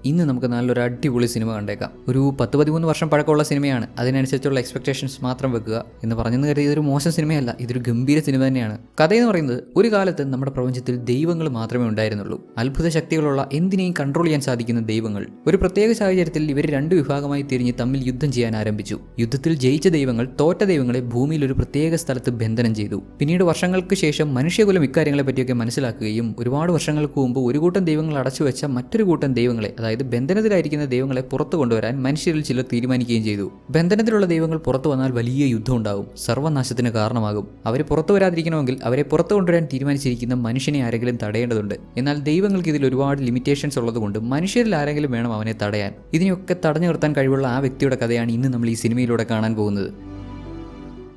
ഇന്ന് നമുക്ക് നല്ലൊരു അടിപൊളി സിനിമ കണ്ടേക്കാം. ഒരു 10-13 വർഷം പഴക്കമുള്ള സിനിമയാണ്. അതിനനുസരിച്ചുള്ള എക്സ്പെക്ടേഷൻസ് മാത്രം വെക്കുക എന്ന് പറഞ്ഞെന്ന് കരുതി ഇതൊരു മോശം സിനിമയല്ല, ഇതൊരു ഗംഭീര സിനിമ തന്നെയാണ്. കഥയെന്ന് പറയുന്നത്, ഒരു കാലത്ത് നമ്മുടെ പ്രപഞ്ചത്തിൽ ദൈവങ്ങൾ മാത്രമേ ഉണ്ടായിരുന്നുള്ളൂ. അത്ഭുത ശക്തികളുള്ള എന്തിനേയും കൺട്രോൾ ചെയ്യാൻ സാധിക്കുന്ന ദൈവങ്ങൾ. ഒരു പ്രത്യേക സാഹചര്യത്തിൽ ഇവർ രണ്ട് വിഭാഗമായി തിരിഞ്ഞ് തമ്മിൽ യുദ്ധം ചെയ്യാൻ ആരംഭിച്ചു. യുദ്ധത്തിൽ ജയിച്ച ദൈവങ്ങൾ തോറ്റ ദൈവങ്ങളെ ഭൂമിയിൽ ഒരു പ്രത്യേക സ്ഥലത്ത് ബന്ധനം ചെയ്തു. പിന്നീട് വർഷങ്ങൾക്ക് ശേഷം മനുഷ്യകുലം ഇക്കാര്യങ്ങളെ പറ്റിയൊക്കെ മനസ്സിലാക്കുകയും ഒരുപാട് വർഷങ്ങൾക്ക് മുമ്പ് ഒരു കൂട്ടം ദൈവങ്ങൾ അടച്ചുവെച്ച മറ്റൊരു കൂട്ടം ദൈവങ്ങളെ, അതായത് ബന്ധനത്തിലായിരിക്കുന്ന ദൈവങ്ങളെ പുറത്തു കൊണ്ടുവരാൻ മനുഷ്യരിൽ ചിലർ തീരുമാനിക്കുകയും ചെയ്തു. ബന്ധനത്തിലുള്ള ദൈവങ്ങൾ പുറത്തു വന്നാൽ വലിയ യുദ്ധം ഉണ്ടാകും, സർവ്വനാശത്തിന് കാരണമാകും. അവരെ പുറത്തു വരാതിരിക്കണമെങ്കിൽ അവരെ പുറത്തു കൊണ്ടുവരാൻ തീരുമാനിച്ചിരിക്കുന്ന മനുഷ്യനെ ആരെങ്കിലും തടയേണ്ടതുണ്ട്. എന്നാൽ ദൈവങ്ങൾക്ക് ഇതിൽ ഒരുപാട് ലിമിറ്റേഷൻസ് ഉള്ളതുകൊണ്ട് മനുഷ്യരിൽ ആരെങ്കിലും വേണം അവനെ തടയാൻ. ഇതിനെയൊക്കെ തടഞ്ഞു നിർത്താൻ കഴിവുള്ള ആ വ്യക്തിയുടെ കഥയാണ് ഇന്ന് നമ്മൾ ഈ സിനിമയിലൂടെ കാണാൻ പോകുന്നത്.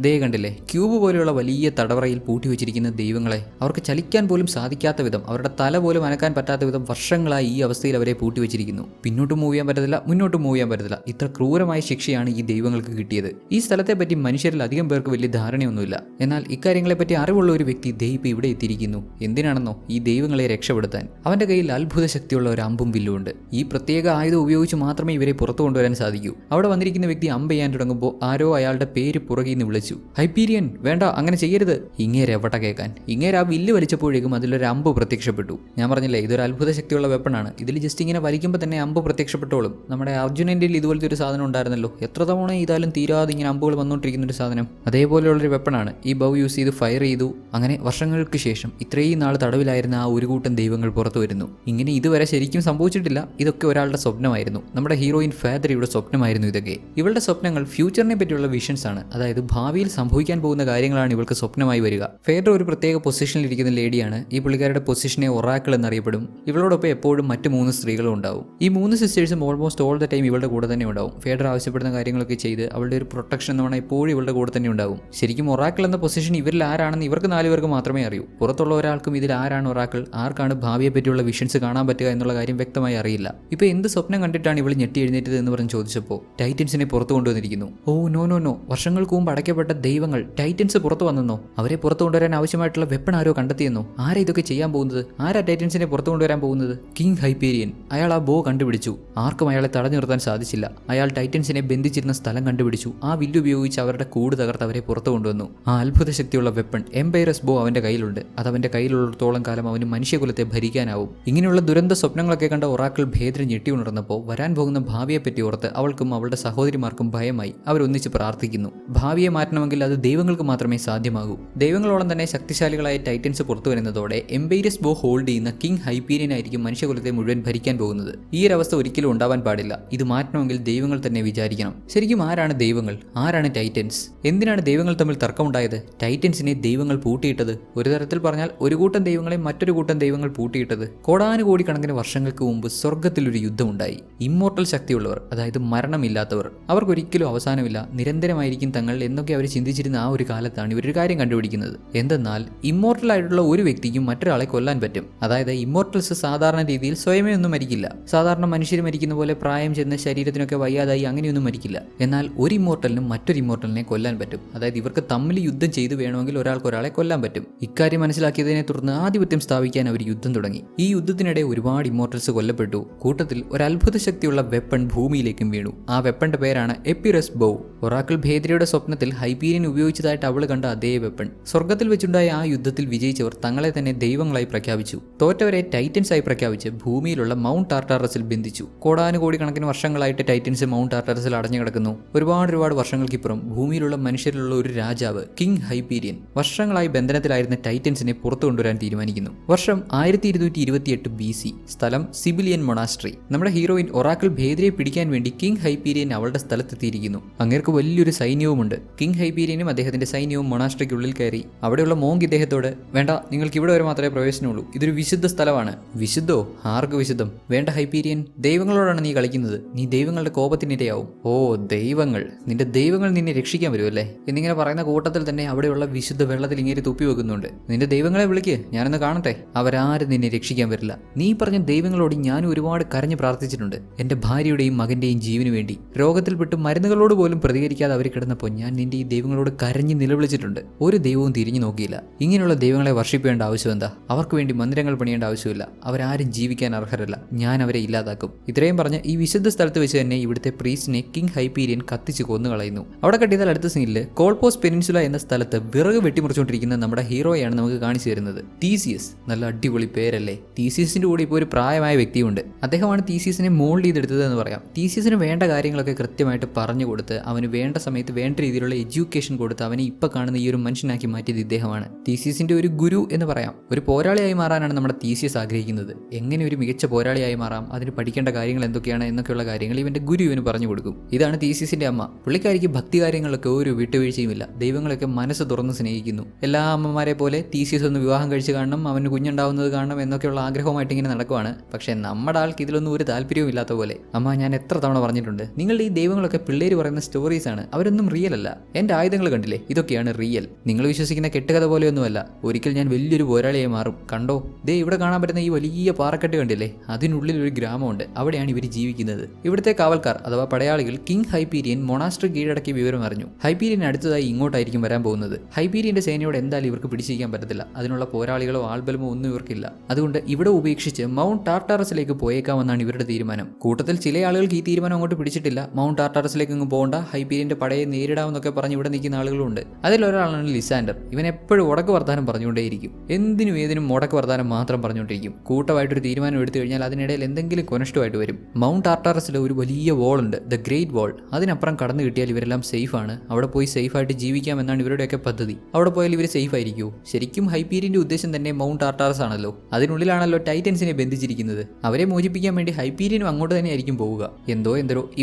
ദേ കണ്ടില്ലേ, ക്യൂബ് പോലെയുള്ള വലിയ തടവറയിൽ പൂട്ടിവെച്ചിരിക്കുന്ന ദൈവങ്ങളെ അവർക്ക് ചലിക്കാൻ പോലും സാധിക്കാത്ത വിധം, അവരുടെ തല പോലും അനക്കാൻ പറ്റാത്ത വിധം വർഷങ്ങളായി ഈ അവസ്ഥയിൽ അവരെ പൂട്ടിവെച്ചിരിക്കുന്നു. പിന്നോട്ട് മൂവ് ചെയ്യാൻ പറ്റത്തില്ല, മുന്നോട്ട് മൂവ് ചെയ്യാൻ പറ്റത്തില്ല. ഇത്ര ക്രൂരമായ ശിക്ഷയാണ് ഈ ദൈവങ്ങൾക്ക് കിട്ടിയത്. ഈ സ്ഥലത്തെ പറ്റി മനുഷ്യരിൽ അധികം പേർക്ക് വലിയ ധാരണയൊന്നുമില്ല. എന്നാൽ ഇക്കാര്യങ്ങളെപ്പറ്റി അറിവുള്ള ഒരു വ്യക്തി ദൈവം ഇവിടെ എത്തിയിരിക്കുന്നു. എന്തിനാണെന്നോ, ഈ ദൈവങ്ങളെ രക്ഷപ്പെടുത്താൻ. അവന്റെ കയ്യിൽ അത്ഭുത ശക്തിയുള്ള ഒരു അമ്പും വില്ലുമുണ്ട്. ഈ പ്രത്യേക ആയുധം ഉപയോഗിച്ച് മാത്രമേ ഇവരെ പുറത്തു കൊണ്ടുവരാൻ സാധിക്കൂ. അവിടെ വന്നിരിക്കുന്ന വ്യക്തി അമ്പ് ചെയ്യാൻ തുടങ്ങുമ്പോൾ ആരോ അയാളുടെ പേര് പുറകിൽ നിന്ന് വിളിച്ചു. ഹൈപ്പീരിയൻ, വേണ്ട, അങ്ങനെ ചെയ്യരുത്. ഇങ്ങേരെ എവിടെ കേൾക്കാൻ. ഇങ്ങേരെ ആ വില്ല് വലിച്ചപ്പോഴേക്കും അതിലൊരു അമ്പ് പ്രത്യക്ഷപ്പെട്ടു. ഞാൻ പറഞ്ഞില്ലേ, ഇതൊരു അത്ഭുത ശക്തിയുള്ള വെപ്പണാണ്. ഇതിൽ ജസ്റ്റ് ഇങ്ങനെ വലിക്കുമ്പോൾ തന്നെ അമ്പ് പ്രത്യക്ഷപ്പെട്ടോളും. നമ്മുടെ അർജുനൻ്റെ ഇതുപോലത്തെ ഒരു സാധനം ഉണ്ടായിരുന്നല്ലോ, എത്ര തവണ ചെയ്താലും തീരാതെ ഇങ്ങനെ അമ്പുകൾ വന്നുകൊണ്ടിരിക്കുന്ന ഒരു സാധനം. അതേപോലെയുള്ളൊരു വെപ്പണാണ്. ഈ ബൗ യൂസ് ചെയ്ത് ഫയർ ചെയ്തു. അങ്ങനെ വർഷങ്ങൾക്ക് ശേഷം ഇത്രയും നാൾ തടവിലായിരുന്ന ആ ഒരു കൂട്ടം ദൈവങ്ങൾ പുറത്തു വരുന്നു. ഇങ്ങനെ ഇതുവരെ ശരിക്കും സംഭവിച്ചിട്ടില്ല. ഇതൊക്കെ ഒരാളുടെ സ്വപ്നമായിരുന്നു. നമ്മുടെ ഹീറോയിൻ ഫാദറിയുടെ സ്വപ്നമായിരുന്നു ഇതൊക്കെ. ഇവളുടെ സ്വപ്നങ്ങൾ ഫ്യൂച്ചറിനെ പറ്റിയുള്ള വിഷൻസ് ആണ്. അതായത് ഭാവിയിൽ സംഭവിക്കാൻ പോകുന്ന കാര്യങ്ങളാണ് ഇവൾക്ക് സ്വപ്നമായി വരിക. ഫേഡർ ഒരു പ്രത്യേക പൊസിഷനിൽ ഇരിക്കുന്ന ലേഡിയാണ്. ഈ പുള്ളിക്കാരുടെ പൊസിഷനെ ഒറാക്കിൾ എന്നറിയപ്പെടും. ഇവളോടൊപ്പം എപ്പോഴും മറ്റ് 3 സ്ത്രീകളും ഉണ്ടാവും. ഈ 3 സിസ്റ്റേഴ്സും ഓൾമോസ്റ്റ് ഓൾ ദ ടൈം ഇവളുടെ കൂടെ തന്നെ ഉണ്ടാവും. ഫേഡർ ആവശ്യപ്പെടുന്ന കാര്യങ്ങളൊക്കെ ചെയ്ത് അവളുടെ ഒരു പ്രൊട്ടക്ഷൻ എന്ന് പറഞ്ഞാൽ എപ്പോഴും ഇവളുടെ കൂടെ തന്നെ ഉണ്ടാവും. ശരിക്കും ഒറാക്കിൾ എന്ന പൊസിഷൻ ഇവരിൽ ആരാണെന്ന് ഇവർക്ക് 4 പേർക്ക് മാത്രമേ അറിയൂ. പുറത്തുള്ള ഒരാൾക്കും ഇതിൽ ആരാണ് ഒറാക്കിൾ, ആർക്കാണ് ഭാവിയെ പറ്റിയുള്ള വിഷൻസ് കാണാൻ പറ്റുക എന്നുള്ള കാര്യം വ്യക്തമായി അറിയില്ല. ഇപ്പോൾ എന്ത് സ്വപ്നം കണ്ടിട്ടാണ് ഇവൾ ഞെട്ടി എഴുന്നേറ്റത് എന്ന് പറഞ്ഞ് ചോദിച്ചപ്പോൾ ടൈറ്റൻസിനെ പുറത്തു കൊണ്ടുവന്നിരിക്കുന്നു. ഓ നോ നോ നോ, വർഷങ്ങൾക്ക് മുമ്പ് അടയ്ക്കപ്പെട്ട ദൈവങ്ങൾ ടൈറ്റൻസ് പുറത്തു വന്നെന്നോ, അവരെ പുറത്തു കൊണ്ടുവരാൻ ആവശ്യമായിട്ടുള്ള വെപ്പൺ ആരോ കണ്ടെത്തിയെന്നോ. ആരാ ഇതൊക്കെ ചെയ്യാൻ പോകുന്നത്? ആരാ ടൈറ്റൻസിനെ പുറത്തു കൊണ്ടുവരാൻ പോകുന്നത്? King Hyperion. അയാൾ ആ ബോ കണ്ടുപിടിച്ചു. ആർക്കും അയാളെ തടഞ്ഞു നിർത്താൻ സാധിച്ചില്ല. അയാൾ ടൈറ്റൻസിനെ ബന്ധിച്ചിരുന്ന സ്ഥലം കണ്ടുപിടിച്ചു. ആ വില്ല് ഉപയോഗിച്ച് അവരുടെ കൂട് തകർത്ത് അവരെ പുറത്തു കൊണ്ടുവന്നു. ആ അത്ഭുത ശക്തിയുള്ള വെപ്പൺ എംപൈറസ് ബോ അവന്റെ കയ്യിലുണ്ട്. അത് അവന്റെ കയ്യിലുള്ളിടത്തോളം കാലം അവന് മനുഷ്യകുലത്തെ ഭരിക്കാനാവും. ഇങ്ങനെയുള്ള ദുരന്ത സ്വപ്നങ്ങളൊക്കെ കണ്ട ഒറാക്കിൾ ഭേദം ഞെട്ടി ഉണർന്നപ്പോൾ വരാൻ പോകുന്ന ഭാവിയെപ്പറ്റി ഓർത്ത് അവൾക്കും അവളുടെ സഹോദരിമാർക്കും ഭയമായി. അവരൊന്നിച്ച് പ്രാർത്ഥിക്കുന്നു. ഭാവിയെ മാറ്റണമെങ്കിൽ അത് ദൈവങ്ങൾക്ക് മാത്രമേ സാധ്യമാകൂ. ദൈവങ്ങളോളം തന്നെ ശക്തിശാലികളായ ടൈറ്റൻസ് പുറത്തു വരുന്നതോടെ എംപൈറസ് ബോ ഹോൾഡ് ചെയ്യുന്ന കിങ് ഹൈപ്പീരിയൻ ആയിരിക്കും മനുഷ്യകുലത്തെ മുഴുവൻ ഭരിക്കാൻ പോകുന്നത്. ഈ ഒരു അവസ്ഥ ഒരിക്കലും ഉണ്ടാവാൻ പാടില്ല. ഇത് മാറ്റണമെങ്കിൽ ദൈവങ്ങൾ തന്നെ വിചാരിക്കണം. ശരിക്കും ആരാണ് ദൈവങ്ങൾ, ആരാണ് ടൈറ്റൻസ്? എന്തിനാണ് ദൈവങ്ങൾ തമ്മിൽ തർക്കമുണ്ടായത്? ടൈറ്റൻസിനെ ദൈവങ്ങൾ പൂട്ടിയിട്ടത്, ഒരു തരത്തിൽ പറഞ്ഞാൽ ഒരു കൂട്ടം ദൈവങ്ങളെ മറ്റൊരു കൂട്ടം ദൈവങ്ങൾ പൂട്ടിയിട്ടത്. കോടാനുകോടിക്കണക്കിന് വർഷങ്ങൾക്ക് മുമ്പ് സ്വർഗ്ഗത്തിലൊരു യുദ്ധമുണ്ടായി. ഇമ്മോർട്ടൽ ശക്തിയുള്ളവർ, അതായത് മരണമില്ലാത്തവർ, അവർക്കൊരിക്കലും അവസാനമില്ല, നിരന്തരമായിരിക്കും തങ്ങൾ എന്നൊക്കെ അവർ ചിന്തിച്ചിരുന്ന ആ ഒരു കാലത്താണ് ഇവരൊരു കാര്യം കണ്ടുപിടിക്കുന്നത്. എന്തെന്നാൽ ഇമ്മോർട്ടൽ ആയിട്ടുള്ള ഒരു വ്യക്തിക്കും മറ്റൊരാളെ കൊല്ലാൻ പറ്റും. അതായത് ഇമ്മോർട്ടൽസ് സാധാരണ രീതിയിൽ സ്വയമേ ഒന്നും മരിക്കില്ല. സാധാരണ മനുഷ്യർ മരിക്കുന്ന പോലെ പ്രായം ചെന്ന് ശരീരത്തിനൊക്കെ വയ്യാതായി അങ്ങനെയൊന്നും മരിക്കില്ല. എന്നാൽ ഒരു ഇമ്മോർട്ടലിനും മറ്റൊരു ഇമ്മോർട്ടലിനെ കൊല്ലാൻ പറ്റും. അതായത് ഇവർക്ക് തമ്മിൽ യുദ്ധം ചെയ്തു വേണമെങ്കിൽ ഒരാൾക്ക് ഒരാളെ കൊല്ലാൻ പറ്റും. ഇക്കാര്യം മനസ്സിലാക്കിയതിനെ തുടർന്ന് ആധിപത്യം സ്ഥാപിക്കാൻ അവർ യുദ്ധം തുടങ്ങി. ഈ യുദ്ധത്തിനിടെ ഒരുപാട് ഇമ്മോർട്ടൽസ് കൊല്ലപ്പെട്ടു. കൂട്ടത്തിൽ ഒരു അത്ഭുത ശക്തിയുള്ള വെപ്പൺ ഭൂമിയിലേക്കും വീണു. ആ വെപ്പന്റെ പേരാണ് എപ്പിറസ് ബോ. ഒറാക്കിൾ ഭേദ്രയുടെ സ്വപ്നത്തിൽ ഹൈപ്പീരിയൻ ഉപയോഗിച്ചതായിട്ട് അവൾ കണ്ട അതേ വെപ്പൺ. സ്വർഗ്ഗത്തിൽ വെച്ചുണ്ടായ ആ യുദ്ധത്തിൽ വിജയിച്ചവർ തങ്ങളെ തന്നെ ദൈവങ്ങളായി പ്രഖ്യാപിച്ചു. തോറ്റവരെ ടൈറ്റൻസ് ആയി പ്രഖ്യാപിച്ച് ഭൂമിയിലുള്ള മൗണ്ട് ടാർട്ടാറസിൽ ബന്ധിച്ചു. കോടാനുകോടി കണക്കിന് വർഷങ്ങളായിട്ട് ടൈറ്റൻസ് മൗണ്ട് ടാർട്ടാറസിൽ അടഞ്ഞു കിടക്കുന്നു. ഒരുപാട് വർഷങ്ങൾക്കിപ്പുറം ഭൂമിയിലുള്ള മനുഷ്യരിലുള്ള ഒരു രാജാവ് കിങ് ഹൈപ്പീരിയൻ വർഷങ്ങളായി ബന്ധനത്തിലായിരുന്ന ടൈറ്റൻസിനെ പുറത്തു കൊണ്ടുവരാൻ തീരുമാനിക്കുന്നു. വർഷം 1228 BC. സ്ഥലം സിബിലിയൻ മൊണാസ്ട്രി. നമ്മുടെ ഹീറോയിൻ ഒറാക്കിൾ ഭേദ്രയെ പിടിക്കാൻ വേണ്ടി കിങ് ഹൈപ്പീരിയൻ അവളുടെ സ്ഥലത്തെത്തിയിരിക്കുന്നു. അങ്ങേർക്ക് വലിയൊരു സൈന്യവുമുണ്ട്. കിങ് ഹൈപ്പീരിയനും അദ്ദേഹത്തിന്റെ സൈന്യവും മൊണാസ്ട്രിക്കുള്ളിൽ കയറി. അവിടെയുള്ള മോങ്ക് ഇദ്ദേഹത്തോട്, വേണ്ട, നിങ്ങൾക്ക് ഇവിടെ വരെ മാത്രമേ പ്രവേശനമുള്ളൂ, ഇതൊരു വിശുദ്ധ സ്ഥലമാണ്. വിശുദ്ധോ? ആർക്ക് വിശുദ്ധം? വേണ്ട ഹൈപ്പീരിയൻ, ദൈവങ്ങളോടാണ് നീ കളിക്കുന്നത്. നീ ദൈവങ്ങളുടെ കോപത്തിനിരയാവും. ഓ ദൈവങ്ങൾ, നിന്റെ ദൈവങ്ങൾ നിന്നെ രക്ഷിക്കാൻ വരുമല്ലേ എന്നിങ്ങനെ പറയുന്ന കൂട്ടത്തിൽ തന്നെ അവിടെയുള്ള വിശുദ്ധ വെള്ളത്തിൽ ഇങ്ങനെ തുപ്പി വെക്കുന്നുണ്ട്. നിന്റെ ദൈവങ്ങളെ വിളിക്ക്, ഞാനൊന്ന് കാണട്ടെ. അവരാരും നിന്നെ രക്ഷിക്കാൻ വരില്ല. നീ പറഞ്ഞ ദൈവങ്ങളോട് ഞാനും ഒരുപാട് കരഞ്ഞു പ്രാർത്ഥിച്ചിട്ടുണ്ട്. എന്റെ ഭാര്യയുടെയും മകന്റെയും ജീവന് വേണ്ടി. രോഗത്തിൽപ്പെട്ട് മരുന്നുകളോട് പോലും പ്രതികരിക്കാതെ അവർ കിടന്നപ്പോൾ ഞാൻ നിന്റെ ഈ ദൈവങ്ങളോട് കരഞ്ഞ് നിലവിളിച്ചിട്ടുണ്ട്. ഒരു ദൈവവും തിരിഞ്ഞു നോക്കിയില്ല. ഇങ്ങനെയുള്ള ദൈവങ്ങളെ വർഷിപ്പേണ്ട ആവശ്യം എന്താ? അവർക്ക് വേണ്ടി മന്ദിരങ്ങൾ പണിയേണ്ട ആവശ്യമില്ല. അവരാരും ജീവിക്കാൻ അർഹരല്ല. ഞാൻ അവരെ ഇല്ലാതാക്കും. ഇത്രയും പറഞ്ഞ് ഈ വിശുദ്ധ സ്ഥലത്ത് വെച്ച് തന്നെ ഇവിടുത്തെ പ്രീസ്റ്റിനെ കിങ് ഹൈപ്പീരിയൻ കത്തിച്ച് കൊന്നുകളയുന്നു. അവിടെ കട്ടിയതാൽ അടുത്ത സീനിൽ കോൾപോസ് പെനിൻസുല എന്ന സ്ഥലത്ത് വിറക് വെട്ടിമുറിച്ചുകൊണ്ടിരിക്കുന്ന നമ്മുടെ ഹീറോയാണ് നമുക്ക് കാണിച്ചു തരുന്നത്. തീസിയസ്. നല്ല അടിപൊളി പേരല്ലേ? തീസിയസിന്റെ കൂടെ ഇപ്പോൾ ഒരു പ്രായമായ വ്യക്തിയുണ്ട്. അദ്ദേഹമാണ് തീസിയസിനെ മോൾഡ് ചെയ്തെടുത്തത് എന്ന് പറയാം. തീസിയസിന് വേണ്ട കാര്യങ്ങളൊക്കെ കൃത്യമായിട്ട് പറഞ്ഞു കൊടുത്ത് അവന് വേണ്ട സമയത്ത് വേണ്ട രീതിയിലുള്ള എഡ്യൂക്കേഷൻ കൊടുത്ത് അവനെ ഇപ്പൊ കാണുന്ന ഈ ഒരു മനുഷ്യനാക്കി മാറ്റിയത് ഇദ്ദേഹമാണ്. തീസിയസിന്റെ ഒരു ഗുരു എന്ന് പറയാം. ഒരു പോരാളിയായി മാറാനാണ് നമ്മുടെ തീസിയസ് ആഗ്രഹിക്കുന്നത്. എങ്ങനെ ഒരു മികച്ച പോരാളിയായി മാറാം, അതിന് പഠിക്കേണ്ട കാര്യങ്ങൾ എന്തൊക്കെയാണ് എന്നൊക്കെയുള്ള കാര്യങ്ങൾ ഇവന്റെ ഗുരു ഇവന് പറഞ്ഞു കൊടുക്കും. ഇതാണ് തീസിയസിന്റെ അമ്മ. പുള്ളിക്കാരിക്ക് ഭക്തി കാര്യങ്ങളൊക്കെ ഒരു വിട്ടുവീഴ്ചയുമില്ല. ദൈവങ്ങളൊക്കെ മനസ്സ് തുറന്ന് സ്നേഹിക്കുന്നു. എല്ലാ അമ്മമാരെ പോലെ തീസിയസ് ഒന്ന് വിവാഹം കഴിച്ച് കാണണം, അവന് കുഞ്ഞുണ്ടാവുന്നത് കാണണം എന്നൊക്കെയുള്ള ആഗ്രഹമായിട്ട് ഇങ്ങനെ നടക്കുവാണ്. പക്ഷേ നമ്മുടെ ആൾക്ക് ഇതിലൊന്നും ഒരു താല്പര്യവും ഇല്ലാത്ത പോലെ. അമ്മ, ഞാൻ എത്ര തവണ പറഞ്ഞിട്ടുണ്ട്, നിങ്ങളുടെ ഈ ദൈവങ്ങളൊക്കെ പിള്ളേര് പറയുന്ന സ്റ്റോറീസ് ആണ്, അവരൊന്നും റിയൽ അല്ല. എന്റെ ആയുധങ്ങൾ കണ്ടില്ലേ, ഇതൊക്കെയാണ് റിയൽ. നിങ്ങൾ വിശ്വസിക്കുന്ന കെട്ടുകഥ പോലെയൊന്നുമല്ല. ഒരിക്കൽ ഞാൻ വലിയൊരു പോരാളിയായി മാറും. കണ്ടോ, ദേ ഇവിടെ കാണാൻ പറ്റുന്ന ഈ വലിയ പാറക്കെട്ട് കണ്ടില്ലേ, അതിനുള്ളിൽ ഒരു ഗ്രാമമുണ്ട്. അവിടെയാണ് ഇവർ ജീവിക്കുന്നത്. ഇവിടുത്തെ കാവൽക്കാർ അഥവാ പടയാളികൾ കിങ് ഹൈപ്പീരിയൻ മൊണാസ്ട്രി കീഴടക്കിയ വിവരം അറിഞ്ഞു. ഹൈപ്പീരിയൻ അടുത്തതായി ഇങ്ങോട്ടായിരിക്കും വരാൻ പോകുന്നത്. ഹൈപ്പീരിയന്റെ സേനയോട് എന്തായാലും ഇവർക്ക് പിടിച്ചിരിക്കാൻ പറ്റത്തില്ല. അതിനുള്ള പോരാളികളോ ആൾബലമോ ഒന്നും ഇവർക്കില്ല. അതുകൊണ്ട് ഇവിടെ ഉപേക്ഷിച്ച് മൗണ്ട് ടാർട്ടാറസിലേക്ക് പോയേക്കാമെന്നാണ് ഇവരുടെ തീരുമാനം. കൂട്ടത്തിൽ ചില ആളുകൾക്ക് ഈ തീരുമാനം അങ്ങോട്ട് പിടിച്ചിട്ടില്ല. മൗണ്ട് ടാർട്ടാറസിലേക്ക് അങ്ങ് പോകണ്ട, ഹൈപ്പീരിയന്റെ പടയെ നേരിടാമെന്നൊക്കെ പറഞ്ഞ് ഇവിടെ നിൽക്കുന്ന ആളുകളുണ്ട്. അതിലൊരാളാണ് ലിസാൻഡർ. ഇവൻ എപ്പോഴും ഉടക്ക് വർത്താനം പറഞ്ഞുകൊണ്ടേയിരിക്കും. എന്തിനും ഏതിനും മുടക്ക് വർത്താനം മാത്രം പറഞ്ഞുകൊണ്ടിരിക്കും. കൂട്ടമായിട്ടൊരു തീരുമാനം എടുത്തു കഴിഞ്ഞാൽ അതിനിടയിൽ എന്തെങ്കിലും കൊനഷ്ടമായിട്ട് വരും. മൗണ്ട് ടാർട്ടാറസിൽ ഒരു വലിയ വാൾ ഉണ്ട്, ദ ഗ്രേറ്റ് വാൾ. അതിനപ്പുറം കടന്നു കിട്ടിയാൽ ഇവരെല്ലാം സേഫ് ആണ്. അവിടെ പോയി സേഫായിട്ട് ജീവിക്കാം എന്നാണ് ഇവരുടെയൊക്കെ പദ്ധതി. അവിടെ പോയാൽ ഇവർ സേഫ് ആയിരിക്കുമോ? ശരിക്കും ഹൈപ്പീരിയന്റെ ഉദ്ദേശം തന്നെ മൗണ്ട് ടാർട്ടാറസ് ആണല്ലോ. അതിനുള്ളിലാണല്ലോ ടൈറ്റൻസിനെ ബന്ധിച്ചിരിക്കുന്നത്. അവരെ മോചിപ്പിക്കാൻ വേണ്ടി ഹൈപ്പീരിയനും അങ്ങോട്ട് തന്നെ ആയിരിക്കും പോവുക. എന്തോ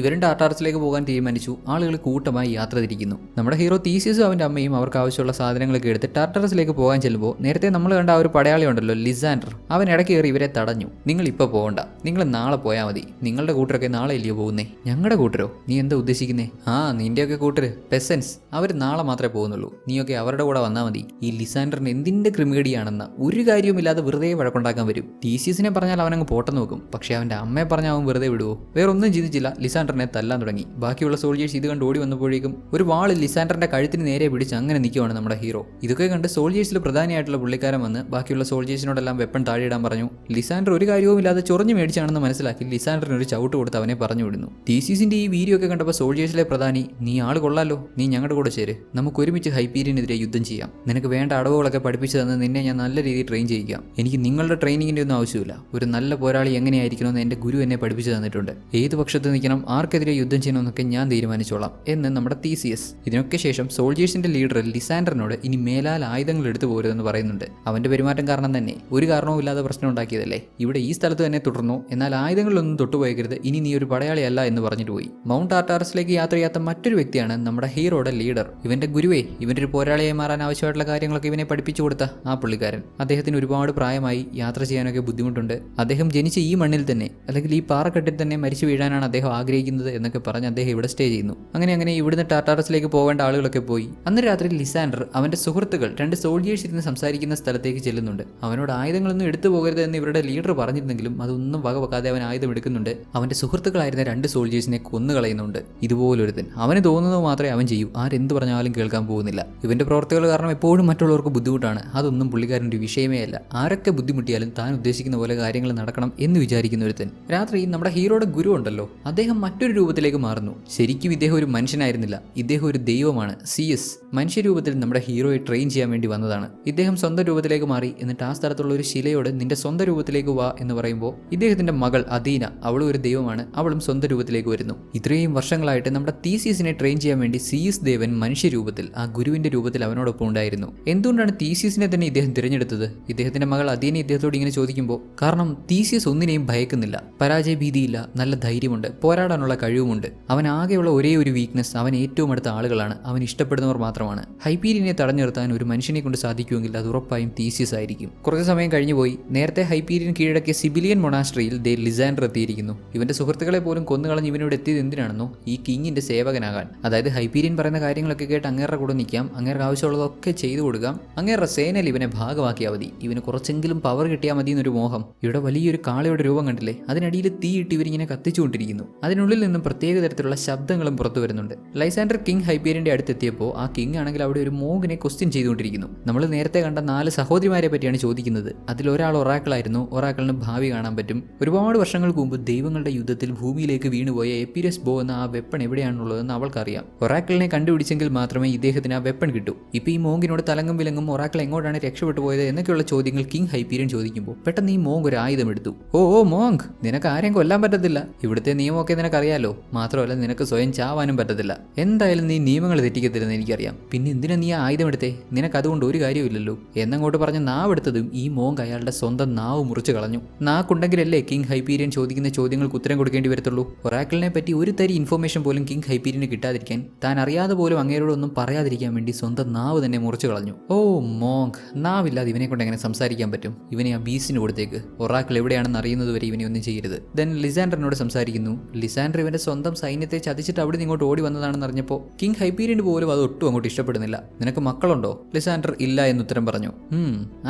ഇവരും ടാർട്ടാറസിലേക്ക് പോകാൻ തീരുമാനിച്ചു. ആളുകൾ കൂട്ടമായി യാത്ര തിരിക്കുന്നു. നമ്മുടെ ഹീറോ തീസിയസും അവന്റെ അമ്മയും അവർക്ക് ആവശ്യമുള്ള സാധനങ്ങളൊക്കെ എടുത്ത് ടാർട്ടാറസിലേക്ക് പോകാൻ ചെല്ലുമ്പോൾ നേരത്തെ നമ്മൾ കണ്ട ആ ഒരു പടയാളി ഉണ്ടല്ലോ, ലിസാൻഡർ, അവൻ ഇടയ്ക്ക് കയറി ഇവരെ തടഞ്ഞു. നിങ്ങൾ ഇപ്പോൾ പോകണ്ട, നിങ്ങൾ നാളെ പോയാൽ മതി. നിങ്ങളുടെ കൂട്ടരൊക്കെ നാളെ ഇല്ലയോ പോകുന്നേ? ഞങ്ങളുടെ കൂട്ടരോ? നീ എന്താ ഉദ്ദേശിക്കുന്നേ? നിന്റെയൊക്കെ കൂട്ടര് പെസൻസ്, അവർ നാളെ മാത്രമേ പോകുന്നുള്ളൂ. നീയൊക്കെ അവരുടെ കൂടെ വന്നാൽ മതി. ഈ ലിസാൻഡറിന് എന്തിന്റെ ക്രിമികടിയാണെന്ന് ഒരു കാര്യവുമില്ലാതെ വെറുതെ വഴക്കുണ്ടാക്കാൻ വരും. തീസിയസിനെ പറഞ്ഞാൽ അവനങ്ങ് പോട്ടെന്ന് നോക്കും. പക്ഷേ അവന്റെ അമ്മയെ പറഞ്ഞാൽ അവൻ വെറുതെ വിടുവോ? വേറൊന്നും ചിന്തിച്ചില്ല, ലിസാൻഡറിനെ തല്ലാൻ തുടങ്ങി. ബാക്കിയുള്ള സോൾജേഴ്സ് ഇത് കണ്ട് ഓടി വന്നപ്പോഴേക്കും ഒരു വാള് ലിസാൻഡറിന്റെ കഴുത്തിന് നേരെ പിടിച്ച് അങ്ങനെ നിൽക്കുവാണ് നമ്മുടെ ഹീറോ. ഇതൊക്കെ കണ്ട് സോൾജേഴ്സിൽ പ്രധാനിയായിട്ടുള്ള പുള്ളിക്കാരൻ വന്ന് ബാക്കിയുള്ള സോൾജേഴ്സിനോടെല്ലാം വെപ്പൺ താഴെയിടാൻ പറഞ്ഞു. ലിസാൻഡർ ഒരു കാര്യവുമില്ലാതെ ചൊറിഞ്ഞു മേടിച്ചാണെന്ന് മനസ്സിലാക്കി ലിസാൻഡറിന് ഒരു ചവിട്ട് കൊടുത്ത് അവനെ പറഞ്ഞു വിടുന്നു. തീസിയസിന്റെ ഈ വീഡിയോ ഒക്കെ കണ്ടപ്പോൾ സോൾജേഴ്സിലെ പ്രധാനി, നീ ആള് കൊള്ളാലോ, നീ ഞങ്ങളുടെ കൂടെ ചേര്, നമുക്ക് ഒരുമിച്ച് ഹൈപ്പീരിയനെതിരെ യുദ്ധം ചെയ്യാം. നിനക്ക് വേണ്ട അടവുകളൊക്കെ പഠിപ്പിച്ചു തന്ന് നിന്നെ ഞാൻ നല്ല രീതിയിൽ ട്രെയിൻ ചെയ്യിക്കാം. എനിക്ക് നിങ്ങളുടെ ട്രെയിനിങ്ങിന്റെ ഒന്നും ആവശ്യമില്ല. ഒരു നല്ല പോരാളി എങ്ങനെയായിരിക്കണമെന്ന് എന്റെ ഗുരു എന്നെ പഠിപ്പിച്ചു തന്നിട്ടുണ്ട്. ഏത് പക്ഷത്ത് നിൽക്കണം, ആർക്കെതിരെ യുദ്ധം ചെയ്യണമെന്നൊക്കെ ഞാൻ തീരുമാനിച്ചോളാം എന്ന് നമ്മുടെ തീസിയസ്. ഇതിനൊക്കെ ശേഷം സോൾജേഴ്സിന്റെ ലീഡർ ലിസാൻഡറിനോട് ഇനി മേലാൽ ആയുധങ്ങൾ എടുത്തു പോരുതെന്ന് പറയുന്നുണ്ട്. അവന്റെ പെരുമാറ്റം കാരണം തന്നെ ഒരു കാരണവുമില്ലാതെ പ്രശ്നം ഉണ്ടാക്കിയതല്ലേ. ഇവിടെ ഈ സ്ഥലത്ത് തന്നെ തുടർന്നു, എന്നാൽ ആയുധങ്ങളിലൊന്നും തൊട്ടുപോയരുത്, ഇനി നീ ഒരു പടയാളിയല്ല എന്ന് പറഞ്ഞിട്ട് പോയി. മൗണ്ട് ടാർട്ടാറസിലേക്ക് യാത്ര ചെയ്യാത്ത മറ്റൊരു വ്യക്തിയാണ് നമ്മുടെ ഹീറോയുടെ ലീഡർ. ഇവന്റെ ഗുരുവേ, ഇവന്റെ ഒരു പോരാളിയായി മാറാൻ ആവശ്യമായിട്ടുള്ള കാര്യങ്ങളൊക്കെ ഇവനെ പഠിപ്പിച്ചു കൊടുത്ത ആ പുള്ളിക്കാരൻ. അദ്ദേഹത്തിന് ഒരുപാട് പ്രായമായി, യാത്ര ചെയ്യാനൊക്കെ ബുദ്ധിമുട്ടുണ്ട്. അദ്ദേഹം ജനിച്ച ഈ മണ്ണിൽ തന്നെ അല്ലെങ്കിൽ ഈ പാറക്കെട്ടിൽ തന്നെ മരിച്ചു വീഴാനാണ് അദ്ദേഹം ആഗ്രഹിക്കുന്നത് എന്നൊക്കെ പറഞ്ഞ് അദ്ദേഹം ഇവിടെ സ്റ്റേ ചെയ്യുന്നു. അങ്ങനെ ഇവിടുന്ന് ടാർട്ടാറസിലേക്ക് പോകേണ്ട ആളുകളൊക്കെ പോയി. അന്ന് രാത്രി ലിസാൻഡർ അവന്റെ സുഹൃത്തുക്കൾ 2 സോൾജേഴ്സ് ഇരുന്ന് സംസാരിക്കുന്ന സ്ഥലത്തേക്ക് ചെല്ലുന്നുണ്ട്. അവനോട് ആയുധങ്ങളൊന്നും എടുത്തു പോകരുത് എന്ന് ഇവരുടെ ലീഡർ പറഞ്ഞിരുന്നെങ്കിലും അതൊന്നും വകവെക്കാതെ അവൻ ആയുധം എടുക്കുന്നുണ്ട്. അവന്റെ സുഹൃത്തുക്കളായിരുന്ന 2 സോൾജേഴ്സിനെ കൊന്നുകളയുന്നുണ്ട്. ഇതുപോലൊരുത്തൻ, അവന് തോന്നുന്നത് മാത്രമേ അവൻ ചെയ്യൂ. ആരെന്ത് പറഞ്ഞാലും കേൾക്കാൻ പോകുന്നില്ല. ഇവന്റെ പ്രവർത്തികൾ കാരണം എപ്പോഴും മറ്റുള്ളവർക്ക് ബുദ്ധിമുട്ടാണ്. അതൊന്നും പുള്ളിക്കാരൻ്റെ ഒരു വിഷയമേ അല്ല. ആരൊക്കെ ബുദ്ധിമുട്ടിയാലും താൻ ഉദ്ദേശിക്കുന്ന പോലെ കാര്യങ്ങൾ നടക്കണം എന്ന് വിചാരിക്കുന്ന ഒരുത്തൻ. രാത്രി നമ്മുടെ ഹീറോയുടെ ഗുരു ഉണ്ടല്ലോ, അദ്ദേഹം മറ്റൊരു രൂപത്തിലേക്ക് മാറുന്നു. ശരിക്കും ഇദ്ദേഹം ഒരു മനുഷ്യനായിരുന്നില്ല, ഇദ്ദേഹം ഒരു ദൈവമാണ്. CS മനുഷ്യരൂപത്തിൽ നമ്മുടെ ഹീറോയെ ട്രെയിൻ ചെയ്യാൻ വേണ്ടി വന്നതാണ്. ഇദ്ദേഹം സ്വന്തം രൂപത്തിലേക്ക് മാറി. എന്നിട്ട് ആ സ്ഥലത്തുള്ള ഒരു ശിലയോട് നിന്റെ സ്വന്തം രൂപത്തിലേക്ക് വാ എന്ന് പറയുമ്പോൾ ഇദ്ദേഹത്തിന്റെ മകൾ അദീന, അവളും ഒരു ദൈവമാണ്, അവളും സ്വന്തം രൂപത്തിലേക്ക് വരുന്നു. ഇത്രയും വർഷങ്ങളായിട്ട് നമ്മുടെ തീസിയസിനെ ട്രെയിൻ ചെയ്യാൻ വേണ്ടി CS ദേവൻ മനുഷ്യരൂപത്തിൽ ആ ഗുരുവിന്റെ രൂപത്തിൽ അവനോടൊപ്പം ഉണ്ടായിരുന്നു. എന്തുകൊണ്ടാണ് തീസിയസിനെ തന്നെ ഇദ്ദേഹം തിരഞ്ഞെടുത്തത്? ഇദ്ദേഹത്തിന്റെ മകൾ അദീന ഇദ്ദേഹത്തോട് ഇങ്ങനെ ചോദിക്കുമ്പോൾ, കാരണം തീസിയസ് ഒന്നിനെയും ഭയക്കുന്നില്ല, പരാജയ ഭീതിയില്ല, നല്ല ധൈര്യമുണ്ട്, പോരാടാനുള്ള കഴിവുമുണ്ട്. അവൻ ആകെയുള്ള ഒരേ ഒരു വീക്ക്നെസ്, അവൻ ഏറ്റവും അടുത്ത ആളുകളാണ്, അവൻ ഇഷ്ടപ്പെടുന്നവർ മാത്രമാണ്. ഹൈപ്പീരിയനെ തടഞ്ഞു നിർത്താൻ ഒരു മനുഷ്യനെ കൊണ്ട് സാധിക്കുമെങ്കിൽ അത് ഉറപ്പായും തീസിയസ് ആയിരിക്കും. കുറച്ച് സമയം കഴിഞ്ഞുപോയി. നേരത്തെ ഹൈപ്പീരിയൻ കീഴടക്കിയ സിബിലിയൻ മൊണാസ്ട്രിയിൽ ലിസാൻഡർ എത്തിയിരിക്കുന്നു. ഇവന്റെ സുഹൃത്തുക്കളെ പോലും കൊന്നുകളഞ്ഞ് ഇവനോട് എത്തിയത് എന്തിനാണെന്നോ, ഈ കിങ്ങിന്റെ സേവകനാകാൻ. അതായത് ഹൈപ്പീരിയൻ പറയുന്ന കാര്യങ്ങളൊക്കെ കേട്ട് അങ്ങേരുടെ കൂടെ നിൽക്കാം, അങ്ങേർക്ക് ആവശ്യമുള്ളതൊക്കെ ചെയ്തു കൊടുക്കാം, അങ്ങേരുടെ സേനയിൽ ഇവനെ ഭാഗമാക്കിയാൽ മതി, ഇവന് കുറച്ചെങ്കിലും പവർ കിട്ടിയാൽ മതി എന്നൊരു മോഹം. ഇവിടെ വലിയൊരു കാളയുടെ രൂപം കണ്ടില്ലേ, അതിനടിയിൽ തീയിട്ട് ഇവരിങ്ങനെ കത്തിച്ചുകൊണ്ടിരിക്കുന്നു. അതിനുള്ളിൽ നിന്നും പ്രത്യേക തരത്തിലുള്ള ശബ്ദങ്ങളും പുറത്തു വരുന്നുണ്ട്. ലൈസാൻഡർ കിങ് ഹൈപ്പീരിയൻ ഹൈപ്പീരിയന്റെ അടുത്തെത്തിയപ്പോൾ ആ കിങ് ആണെങ്കിൽ അവിടെ ഒരു മോങ്ങിനെ ക്വസ്റ്റ്യൻ ചെയ്തുകൊണ്ടിരിക്കുന്നു. നമ്മൾ നേരത്തെ കണ്ട 4 സഹോദരിമാരെ പറ്റിയാണ് ചോദിക്കുന്നത്. അതിലൊരാൾ ഒറാക്കിളായിരുന്നു. ഒറാക്കിളിന് ഭാവി കാണാൻ പറ്റും. ഒരുപാട് വർഷങ്ങൾക്ക് മുമ്പ് ദൈവങ്ങളുടെ യുദ്ധത്തിൽ ഭൂമിയിലേക്ക് വീണുപോയ എപ്പിരസ് ബോ എന്ന ആ വെപ്പൺ എവിടെയാണുള്ളതെന്ന് അവൾക്കറിയാം. ഒറാക്കിളിനെ കണ്ടുപിടിച്ചെങ്കിൽ മാത്രമേ ഇദ്ദേഹത്തിന് ആ വെപ്പൺ കിട്ടൂ. ഇപ്പോൾ ഈ മോങ്കിനോട് തലങ്ങും വിലങ്ങും ഒറാക്കിൾ എങ്ങോട്ടാണ് രക്ഷപ്പെട്ടു പോയത് എന്നൊക്കെയുള്ള ചോദ്യങ്ങൾ കിങ് ഹൈപ്പീരിയൻ ചോദിക്കുമ്പോൾ പെട്ടെന്ന് ഈ മോങ്ക് ഒരു ആയുധം എടുത്തു. ഓ മോങ്ക്, നിനക്ക് ആരെയും കൊല്ലാൻ പറ്റത്തില്ല. ഇവിടുത്തെ നിയമമൊക്കെ നിനക്കറിയാലോ. മാത്രമല്ല നിനക്ക് സ്വയം ചാവാനും പറ്റത്തില്ല. എന്തായാലും നീ നിയമങ്ങൾ തെറ്റിക്കത്തില്ലെന്ന് എനിക്കറിയാം. പിന്നെ എന്തിനാ നീ ആ ആയുധം എടുത്തേ? നിനക്ക് അതുകൊണ്ട് ഒരു കാര്യമില്ലല്ലോ എന്നങ്ങോട്ട് പറഞ്ഞ് നാവെടുത്തതും ഈ മോങ്ക് അയാളുടെ സ്വന്തം നാവ് മുറിച്ചു കളഞ്ഞു. നാക്കുണ്ടെങ്കിലല്ലേ കിങ് ഹൈപ്പീരിയൻ ചോദിക്കുന്ന ചോദ്യങ്ങൾക്ക് ഉത്തരം കൊടുക്കേണ്ടി വരത്തുള്ളൂ. ഒറാക്കിളിനെ പറ്റി ഒരു തരി ഇൻഫോർമേഷൻ പോലും കിങ് ഹൈപ്പീരിയന് കിട്ടാതിരിക്കാൻ, താൻ അറിയാതെ പോലും അങ്ങേരോടൊന്നും പറയാതിരിക്കാൻ വേണ്ടി സ്വന്തം നാവ് തന്നെ മുറിച്ചു കളഞ്ഞു. ഓ മോങ്ക്, നാവില്ലാതെ ഇവനെ കൊണ്ട് എങ്ങനെ സംസാരിക്കാൻ പറ്റും? ഇവനെ ആ ബീസിന് കൊടുത്തേക്ക്. ഒറാക്കിൾ എവിടെയാണെന്ന് അറിയുന്നത് വരെ ഇവനെ ഒന്നും ചെയ്യരുത്. ദെൻ ലിസാൻഡറിനോട് സംസാരിക്കുന്നു. ലിസാൻഡർ ഇവന്റെ സ്വന്തം സൈന്യത്തെ ചതിച്ചിട്ട് അവിടെ ഇങ്ങോട്ട് ഓടി വന്നതാണെന്ന് അറിഞ്ഞപ്പോൾ കിങ് ഹൈപ്പീരിയന് പോലും അത് ഒട്ടും അങ്ങോട്ട് ഇഷ്ടപ്പെടുന്നില്ല. നിനക്ക് മക്കളുണ്ടോ? ലിസാൻഡർ ഇല്ല എന്ന് ഉത്തരം പറഞ്ഞു.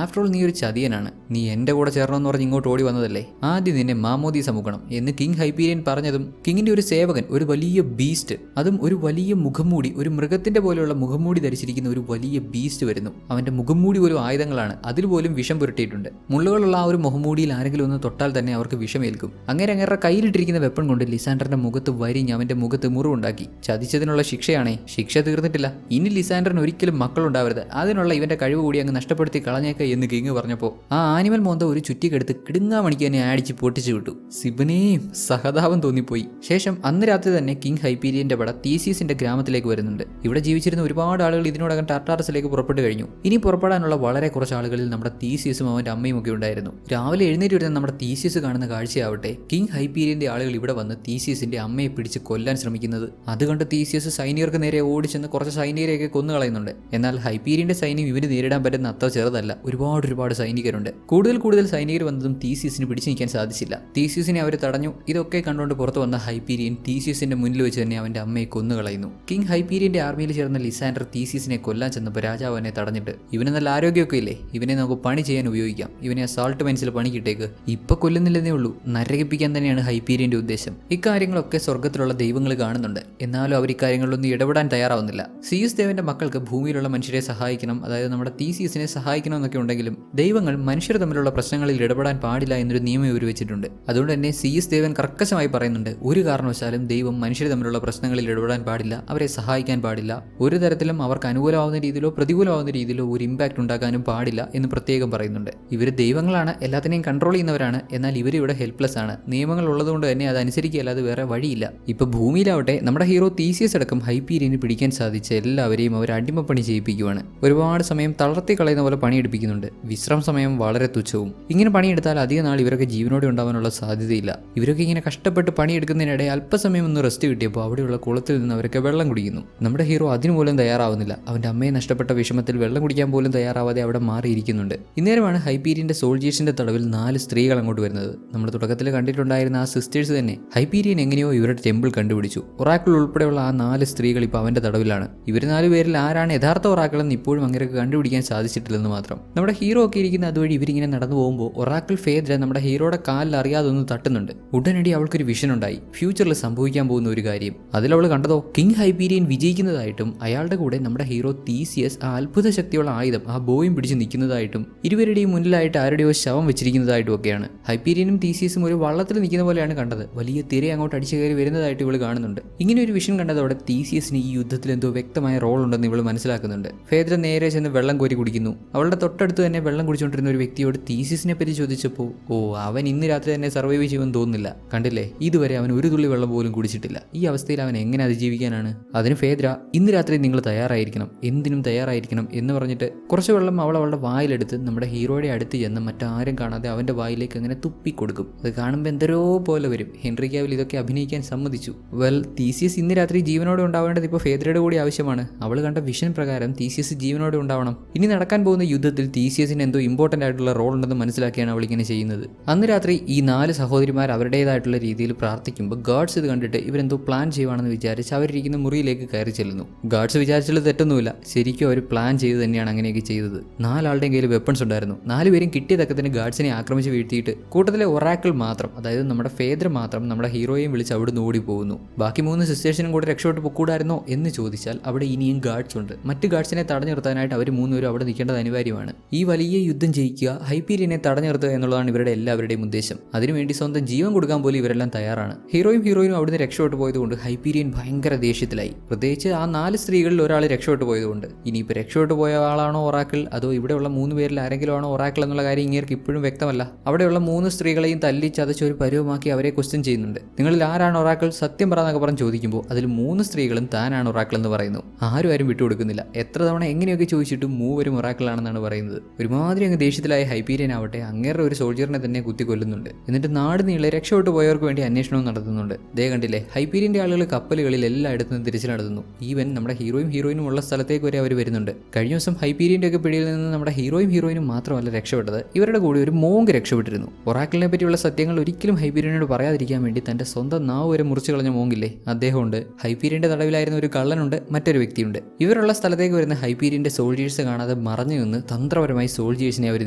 ആഫ്റ്റർ ഓൾ നീ ഒരു ചതിയനാണ്. നീ എന്റെ കൂടെ ചേർണമെന്ന് പറഞ്ഞ് ഇങ്ങോട്ട് ഓടി വന്നതല്ലേ. ആദ്യം നിന്നെ മാമോദീസ മുക്കണം എന്ന് കിങ് ഹൈപ്പീരിയൻ പറഞ്ഞതും കിങ്ങിന്റെ ഒരു സേവകൻ, ഒരു വലിയ ബീസ്റ്റ്, അതും ഒരു വലിയ മുഖംമൂടി, ഒരു മൃഗത്തിന്റെ പോലെയുള്ള മുഖംമൂടി ധരിച്ചിരിക്കുന്ന ഒരു വലിയ ബീസ്റ്റ് വരുന്നു. അവന്റെ മുഖംമൂടി പോലും ആയുധങ്ങളാണ്. അതിൽ പോലും വിഷം പുരട്ടിയിട്ടുണ്ട്. മുള്ളുകളുള്ള ആ ഒരു മുഖംമൂടിയിൽ ആരെങ്കിലും ഒന്ന് തൊട്ടാൽ തന്നെ അവർക്ക് വിഷമേൽക്കും. അങ്ങനെ കയ്യിലിട്ടിരിക്കുന്ന വെപ്പൺ കൊണ്ട് ലിസാൻഡറിന്റെ മുഖത്ത് വരിഞ്ഞ് അവന്റെ മുഖത്ത് മുറിവുണ്ടാക്കി. ചതിച്ചതിനുള്ള ശിക്ഷയാണേ. ശിക്ഷ തീർന്നിട്ടില്ല. ഇനി ലിസാൻഡറിന് ഒരിക്കലും മക്കളുണ്ടാവരുത്. അതിനുള്ള ഇവന്റെ കഴിവ് കൂടി അങ്ങ് നഷ്ടപ്പെടുത്തി കളഞ്ഞേക്ക എന്ന് കിങ് പറഞ്ഞപ്പോൾ ആ ആനിമൽ മോന്ത ഒരു ചുറ്റിക്കെടുത്ത് കിടുങ്ങാ മണിക്ക് തന്നെ അടിച്ച് പൊട്ടിച്ചു വിട്ടു. സിബനെയും സഹതാപം തോന്നിപ്പോയി. ശേഷം അന്ന് രാത്രി തന്നെ കിങ് ഹൈപ്പീരിയന്റെ പട തീസിയസിന്റെ ഗ്രാമത്തിലേക്ക് വരുന്നുണ്ട്. ഇവിടെ ജീവിച്ചിരുന്ന ഒരുപാട് ആളുകൾ ഇതിനോടകം ടാർട്ടാറസിലേക്ക് പുറപ്പെട്ടു കഴിഞ്ഞു. ഇനി പുറപ്പെടാനുള്ള വളരെ കുറച്ച് ആളുകളിൽ നമ്മുടെ തീസിയസും അവന്റെ അമ്മയും ഒക്കെ ഉണ്ടായിരുന്നു. രാവിലെ എഴുന്നേറ്റ് വരുന്ന നമ്മുടെ തീസിയസ് കാണുന്ന കാഴ്ചയാവട്ടെ, കിങ് ഹൈപ്പീരിയന്റെ ആളുകൾ ഇവിടെ വന്ന് തീസിയസിന്റെ അമ്മയെ പിടിച്ച് കൊല്ലാൻ ശ്രമിക്കുന്നത്. അതുകൊണ്ട് തീസിയസ് സൈനികർക്ക് നേരെ ഓടിച്ചെന്ന് കുറച്ച് സൈനികരെയൊക്കെ കൊന്നുകളയുന്നുണ്ട്. എന്നാൽ ഹൈപ്പീരിയന്റെ സൈന്യം ഇവന് നേരിടാൻ പറ്റുന്ന അത്ര ചെറുതല്ല. ഒരുപാട് സൈനികരുണ്ട്. കൂടുതൽ സൈനികർ വന്നതും തീസിയസിന് പിടിച്ചു നിൽക്കാൻ സാധിച്ചില്ല. തീസിയസിനെ അവർ തടഞ്ഞു. ഇതൊക്കെ കണ്ടുകൊണ്ട് പുറത്തു വന്ന ഹൈപ്പീരിയൻ തീസിയസിന്റെ മുന്നിൽ വെച്ച് തന്നെ അവന്റെ അമ്മയെ കൊന്നുകളയുന്നു. കിങ് ഹൈപ്പീരിയന്റെ ആർമിയിൽ ചേർന്ന ലിസാൻഡർ തീസിയസിനെ കൊല്ലാൻ ചെന്നപ്പോൾ രാജാവ് അവനെ തടഞ്ഞിട്ട്, ഇവന് നല്ല ആരോഗ്യമൊക്കെ ഇല്ലേ, ഇവനെ നമുക്ക് പണി ചെയ്യാൻ ഉപയോഗിക്കാം. ഇവനെ സാൾട്ട് മൈൻസിൽ പണിക്കിട്ടേക്ക്. ഇപ്പൊ കൊല്ലുന്നില്ലെന്നേ ഉള്ളൂ, നരകിപ്പിക്കാൻ തന്നെയാണ് ഹൈപ്പീരിയന്റെ ഉദ്ദേശം. ഇക്കാര്യങ്ങളൊക്കെ സ്വർഗത്തിലുള്ള ദൈവങ്ങൾ കാണുന്നുണ്ട്. എന്നാലും അവർ ഇക്കാര്യങ്ങളിലൊന്നും ഇടപെടാൻ തയ്യാറാവുന്നില്ല. സിയസ് ദേവന്റെ മക്കൾക്ക് ഭൂമിയിലുള്ള മനുഷ്യരെ സഹായിക്കണം, അതായത് നമ്മുടെ തീസിയസിനെ സഹായിക്കണം എന്നൊക്കെ ഉണ്ടെങ്കിലും ദൈവങ്ങൾ മനുഷ്യർ തമ്മിലുള്ള പ്രശ്നങ്ങളിൽ ഇടപെടാൻ പാടില്ല എന്നൊരു നിയമം ഇവർ വെച്ചിട്ടുണ്ട്. അതുകൊണ്ട് തന്നെ സിയസ് ദേവൻ കർക്കശമായി പറയുന്നുണ്ട്, ഒരു കാരണവശാലും ദൈവം മനുഷ്യർ തമ്മിലുള്ള പ്രശ്നങ്ങളിൽ ഇടപെടാൻ പാടില്ല, അവരെ സഹായിക്കാൻ പാടില്ല, ഒരു തരത്തിലും അവർക്ക് അനുകൂലമാവുന്ന രീതിയിലോ പ്രതികൂലമാവുന്ന രീതിയിലോ ഒരു ഇമ്പാക്ട് ഉണ്ടാക്കാനും പാടില്ല എന്ന് പ്രത്യേകം പറയുന്നുണ്ട്. ഇവർ ദൈവങ്ങളാണ്, എല്ലാത്തിനെയും കൺട്രോൾ ചെയ്യുന്നവരാണ്. എന്നാൽ ഇവരിവിടെ ഹെൽപ്ലെസ് ആണ്. നിയമങ്ങൾ ഉള്ളതുകൊണ്ട് തന്നെ അതനുസരിക്കുകയല്ലാതെ വേറെ വഴിയില്ല. ഇപ്പൊ ഭൂമിയിലാവട്ടെ നമ്മുടെ ഹീറോ തീസിയസ് അടക്കം ഹൈപ്പീരിയന് പിടിക്കാൻ സാധിച്ച എല്ലാവരെയും അവർ അടിമപ്പണി ചെയ്യിപ്പിക്കുവാണ്. ഒരുപാട് സമയം തളർത്തി കളയുന്ന പോലെ പണിയെടുപ്പിക്കുന്നുണ്ട്. വിശ്രമ സമയം വളരെ തുച്ഛവും. ഇങ്ങനെ പണിയെടുത്താൽ അധിക നാൾ ഇവരൊക്കെ ജീവനോടെ ഉണ്ടാവാനുള്ള സാധ്യതയില്ല. ഇവരൊക്കെ ഇങ്ങനെ കഷ്ടപ്പെട്ട് പണിയെടുക്കുന്നതിനിടെ അല്പസമയം ഒന്ന് റെസ്റ്റ് കിട്ടിയപ്പോൾ അവിടെയുള്ള കുളത്തിൽ നിന്ന് അവരൊക്കെ വെള്ളം കുടിക്കുന്നു. നമ്മുടെ ഹീറോ അതിനു പോലും തയ്യാറാവുന്നില്ല. അവന്റെ അമ്മയെ നഷ്ടപ്പെട്ട വിഷമത്തിൽ വെള്ളം കുടിക്കാൻ പോലും തയ്യാറാവാതെ അവിടെ മാറിയിരിക്കുന്നുണ്ട്. ഇന്നേരമാണ് ഹൈപ്പീരിയന്റെ സോൾജേഴ്സിന്റെ തടവിൽ 4 സ്ത്രീകൾ അങ്ങോട്ട് വരുന്നത്. നമ്മൾ തുടക്കത്തിൽ കണ്ടിട്ടുണ്ടായിരുന്ന ആ സിസ്റ്റേഴ്സ് തന്നെ ഹൈപ്പീരിയൻ എങ്ങനെയോ ഇവരുടെ ടെമ്പിൾ കണ്ടുപിടിച്ചു. ഒറാക്കിൾ ഉൾപ്പെടെയുള്ള ആ 4 സ്ത്രീകൾ ഇപ്പോൾ അവന്റെ തടവിലാണ്. ഇവർ 4 പേരിൽ ആരാണ് യഥാർത്ഥ ഒറാക്കിൾ എന്ന് ഇപ്പോഴും അങ്ങനെ കണ്ടുപിടിക്കാൻ സാധിച്ചിട്ടില്ലെന്ന് മാത്രം. നമ്മുടെ ഹീറോ ഒക്കെ ഇരിക്കുന്ന അതുവഴി ഇവരിങ്ങനെ നടന്നു പോകുമ്പോൾ ഒറാക്കിൾ ഫേദ്ര നമ്മുടെ ഹീറോയുടെ കാലിൽ അറിയാതെ ഒന്ന് തട്ടുന്നുണ്ട്. ഉടനടി അവൾക്കൊരു വിഷൻ ഉണ്ടായി, ഫ്യൂച്ചറിൽ സംഭവിക്കാൻ പോകുന്ന ഒരു കാര്യം. അതിലവൾ കണ്ടതോ കിങ് ഹൈപ്പീരിയൻ വിജയിക്കുന്നതായിട്ടും അയാളുടെ കൂടെ നമ്മുടെ ഹീറോ തീസിയസ് ആ അത്ഭുത ശക്തിയുള്ള ആയുധം ആ ബോയും പിടിച്ച് നിൽക്കുന്നതായിട്ടും ഇരുവരുടെയും മുന്നിലായിട്ട് ആരുടെയോ ശവം വെച്ചിരിക്കുന്നതായിട്ടും ഒക്കെയാണ്. ഹൈപ്പീരിയനും തീസിയസും ഒരു വള്ളത്തിൽ നിൽക്കുന്ന പോലെയാണ് കണ്ടത്. വലിയ തിര അങ്ങോട്ട് അടിച്ചു കയറി വരുന്നതായിട്ട് ഇവൾ കാണുന്നുണ്ട്. ഇങ്ങനെ ഒരു വിഷൻ കണ്ടതോടെ തീസിയസിന് ഈ യുദ്ധത്തിൽ എന്തോ വ്യക്തമായ റോൾ ഉണ്ടെന്ന് ഇവൾ മനസ്സിലാക്കുന്നുണ്ട്. ഫേദ്ര നേരെ ചെന്ന് വെള്ളം കോരി കുടിക്കുന്നു. അവളുടെ തൊട്ടടുത്ത് തന്നെ വെള്ളം കുടിച്ചുകൊണ്ടിരുന്ന ഒരു വ്യക്തിയോട് തീസിയസിനെ പറ്റി ചോദിച്ചപ്പോൾ, ഓ അവൻ ഇന്ന് രാത്രി തന്നെ സർവൈവ് ചെയ്യുമെന്ന് തോന്നുന്നില്ല, കണ്ടില്ലേ ഇതുവരെ അവൻ ഒരു തുള്ളി വെള്ളം പോലും കുടിച്ചിട്ടില്ല, ഈ അവസ്ഥയിൽ അവൻ എങ്ങനെ അതിജീവിക്കാനാണ്? അതിന് ഫേദ്ര, ഇന്ന് രാത്രി നിങ്ങൾ തയ്യാറായിരിക്കണം, എന്തിനും തയ്യാറായിരിക്കണം എന്ന് പറഞ്ഞിട്ട് കുറച്ച് വെള്ളം അവളുടെ വായിലെടുത്ത് നമ്മുടെ ഹീറോയുടെ അടുത്ത് ചെന്ന് മറ്റാരും കാണാതെ അവന്റെ വായിലേക്ക് അങ്ങനെ തുപ്പിക്കൊടുക്കും. അത് കാണുമ്പോൾ എന്തരോ പോലെ വരും. ഹെൻറി കാവിൽ ഇതൊക്കെ അഭിനയിക്കാൻ സമ്മതിച്ചു. വെൽ, തീസിയസ് ഇന്ന് രാത്രി ജീവനോടെ ഉണ്ടാവേണ്ടത് ഇപ്പോൾ ഫേദ്രയുടെ കൂടി ആവശ്യമാണ്. അവൾ കണ്ട വിഷൻ പ്രകാരം തീസിയസ് ജീവനോടെ ഉണ്ടാവണം. ഇനി നടക്കാൻ പോകുന്ന യുദ്ധത്തിൽ തീസിയസിന് എന്തോ ഇമ്പോർട്ടൻ്റ് ആയിട്ടുള്ള റോൾ ഉണ്ടെന്ന് മനസ്സിലാക്കിയാണ് അവൾ ഇങ്ങനെ ചെയ്യുന്നത്. അന്ന് രാത്രി ഈ 4 സഹോദരിമാർ അവരുടേതായിട്ടുള്ള രീതിയിൽ പ്രാർത്ഥിക്കുമ്പോൾ ഗാഡ്സ് ഇത് കണ്ടിട്ട് ഇവരെന്തോ പ്ലാൻ ചെയ്യുവാണെന്ന് വിചാരിച്ച് അവരിരിക്കുന്ന മുറിയിലേക്ക് കയറി ചെല്ലുന്നു. ഗാഡ്സ് വിചാരിച്ചുള്ളത് തെറ്റൊന്നുമില്ല. ശരിക്കും അവർ പ്ലാൻ ചെയ്ത് തന്നെയാണ് അങ്ങനെയൊക്കെ ചെയ്തത്. 4 ആളുടെയും കയ്യിൽ വെപ്പൺസ് ഉണ്ടായിരുന്നു. 4 പേരും കിട്ടിയ തക്കത്തിന് ഗാഡ്സിനെ ആക്രമിച്ച് വീഴ്ത്തിയിട്ട് കൂട്ടത്തിലെ ഒറാക്കിൾ മാത്രം, അതായത് നമ്മുടെ ഫേദ്ര മാത്രം നമ്മുടെ ഹീറോയെയും വിളിച്ച് അവിടുന്ന് ഓടി പോകുന്നു. ബാക്കി 3 സിസ്റ്റേഴ്സിനും കൂടെ രക്ഷപ്പെട്ട് പൊക്കൂടായിരുന്നോ എന്ന് ചോദിച്ചാൽ അവിടെ ഇനിയും ഗാർഡ്സ് ഉണ്ട്. മറ്റ് ഗാർഡ്സിനെ തടഞ്ഞു നിർത്താനായിട്ട് അവർ മൂന്നുപേരും അവിടെ നിൽക്കേണ്ടത് അനിവാര്യമാണ്. ഈ വലിയ യുദ്ധം ജയിക്കുക, ഹൈപ്പീരിയനെ തടഞ്ഞു നിർത്തുക എന്നുള്ളതാണ് ഇവരുടെ എല്ലാവരുടെയും ഉദ്ദേശം. അതിനുവേണ്ടി സ്വന്തം ജീവൻ കൊടുക്കാൻ പോലും ഇവരെല്ലാം തയ്യാറാണ്. ഹീറോയിനും അവിടുന്ന് രക്ഷപ്പെട്ടു പോയതുകൊണ്ട് ഹൈപ്പീരിയൻ ഭയങ്കര ദേഷ്യത്തിലായി. പ്രത്യേകിച്ച് ആ 4 സ്ത്രീകളിൽ ഒരാൾ രക്ഷപ്പെട്ടു പോയതുകൊണ്ട്. ഇനിയിപ്പോൾ രക്ഷപ്പെട്ടു പോയ ആളാണോ ഒറാക്കിൾ, അതോ ഇവിടെയുള്ള 3 പേരിൽ ആരെങ്കിലും ആണോ ഒറാക്കിൾ എന്നുള്ള കാര്യം ഇങ്ങേർക്ക് ഇപ്പോഴും വ്യക്തമല്ല. അവിടെയുള്ള 3 സ്ത്രീകളെയും തല്ലി ചതച്ച് ഒരു പരുവമാക്കി അവരെ ക്വസ്റ്റ്യൻ ചെയ്യുന്നുണ്ട്. നിങ്ങളിൽ ആരാണ് ഒറാക്കിൾ, സത്യം പറയാന്നൊക്കെ പറഞ്ഞ് ചോദിക്കുമ്പോൾ അതിൽ 3 സ്ത്രീകളും താനാണ് ഒറാക്കിൾ എന്ന് പറയുന്നു. ആരും വിട്ടുകൊടുക്കുന്നില്ല. എത്ര തവണ എങ്ങനെയൊക്കെ ചോദിച്ചിട്ടും മൂവരും ഒറാക്കിളാണെന്നാണ് പറയുന്നത്. ഒരുമാതിരി അങ്ങ് ദേഷ്യത്തിലായ ഹൈപ്പീരിയൻ ആവട്ടെ അങ്ങേറെ ഒരു സോൾജിയറിനെ തന്നെ കുത്തിക്കൊല്ലുന്നുണ്ട്. എന്നിട്ട് നാട് നീളെ രക്ഷപ്പെട്ടു പോയവർക്ക് വേണ്ടി അന്വേഷണവും നടത്തുന്നുണ്ട്. ദേ കണ്ടില്ലേ, ഹൈപ്പീരിയന്റെ ആളുകൾ കപ്പലുകളിൽ എല്ലായിടത്തും തിരിച്ചു നടത്തുന്നു. ഈവൻ നമ്മുടെ ഹീറോയിനും ഉള്ള സ്ഥലത്തേക്ക് വരെ അവർ വരുന്നുണ്ട്. കഴിഞ്ഞ ദിവസം ഹൈപ്പീരിയന്റെ ഒക്കെ പിടിയിൽ നിന്ന് നമ്മുടെ ഹീറോയിനും മാത്രമല്ല രക്ഷപ്പെട്ടത്, ഇവരുടെ കൂടെ ഒരു മോങ്ക് രക്ഷപ്പെട്ടിരുന്നു. ഒറാക്കിളിനെ പറ്റിയുള്ള സത്യങ്ങൾ ഒരിക്കലും ഹൈപ്പീരിയനോട് പറയാതിരിക്കാൻ വേണ്ടി തന്റെ സ്വന്തം നാവ് വരെ മുറിച്ചു കളഞ്ഞ മോങ്കില്ലേ, അദ്ദേഹമുണ്ട്. ഹൈപ്പീരിയന്റെ തടവിലായിരുന്ന ഒരു കള്ളനുണ്ട്, മറ്റൊരു വ്യക്തിയുണ്ട്. ഇവരുള്ള സ്ഥലത്തേക്ക് വരുന്ന ഹൈപ്പീരിയന്റെ സോൾജിയേഴ്സ് കാണാതെ മറഞ്ഞു നിന്ന് തന്ത്രപരമായി സോൾജിയേഴ്സിനെ അവർ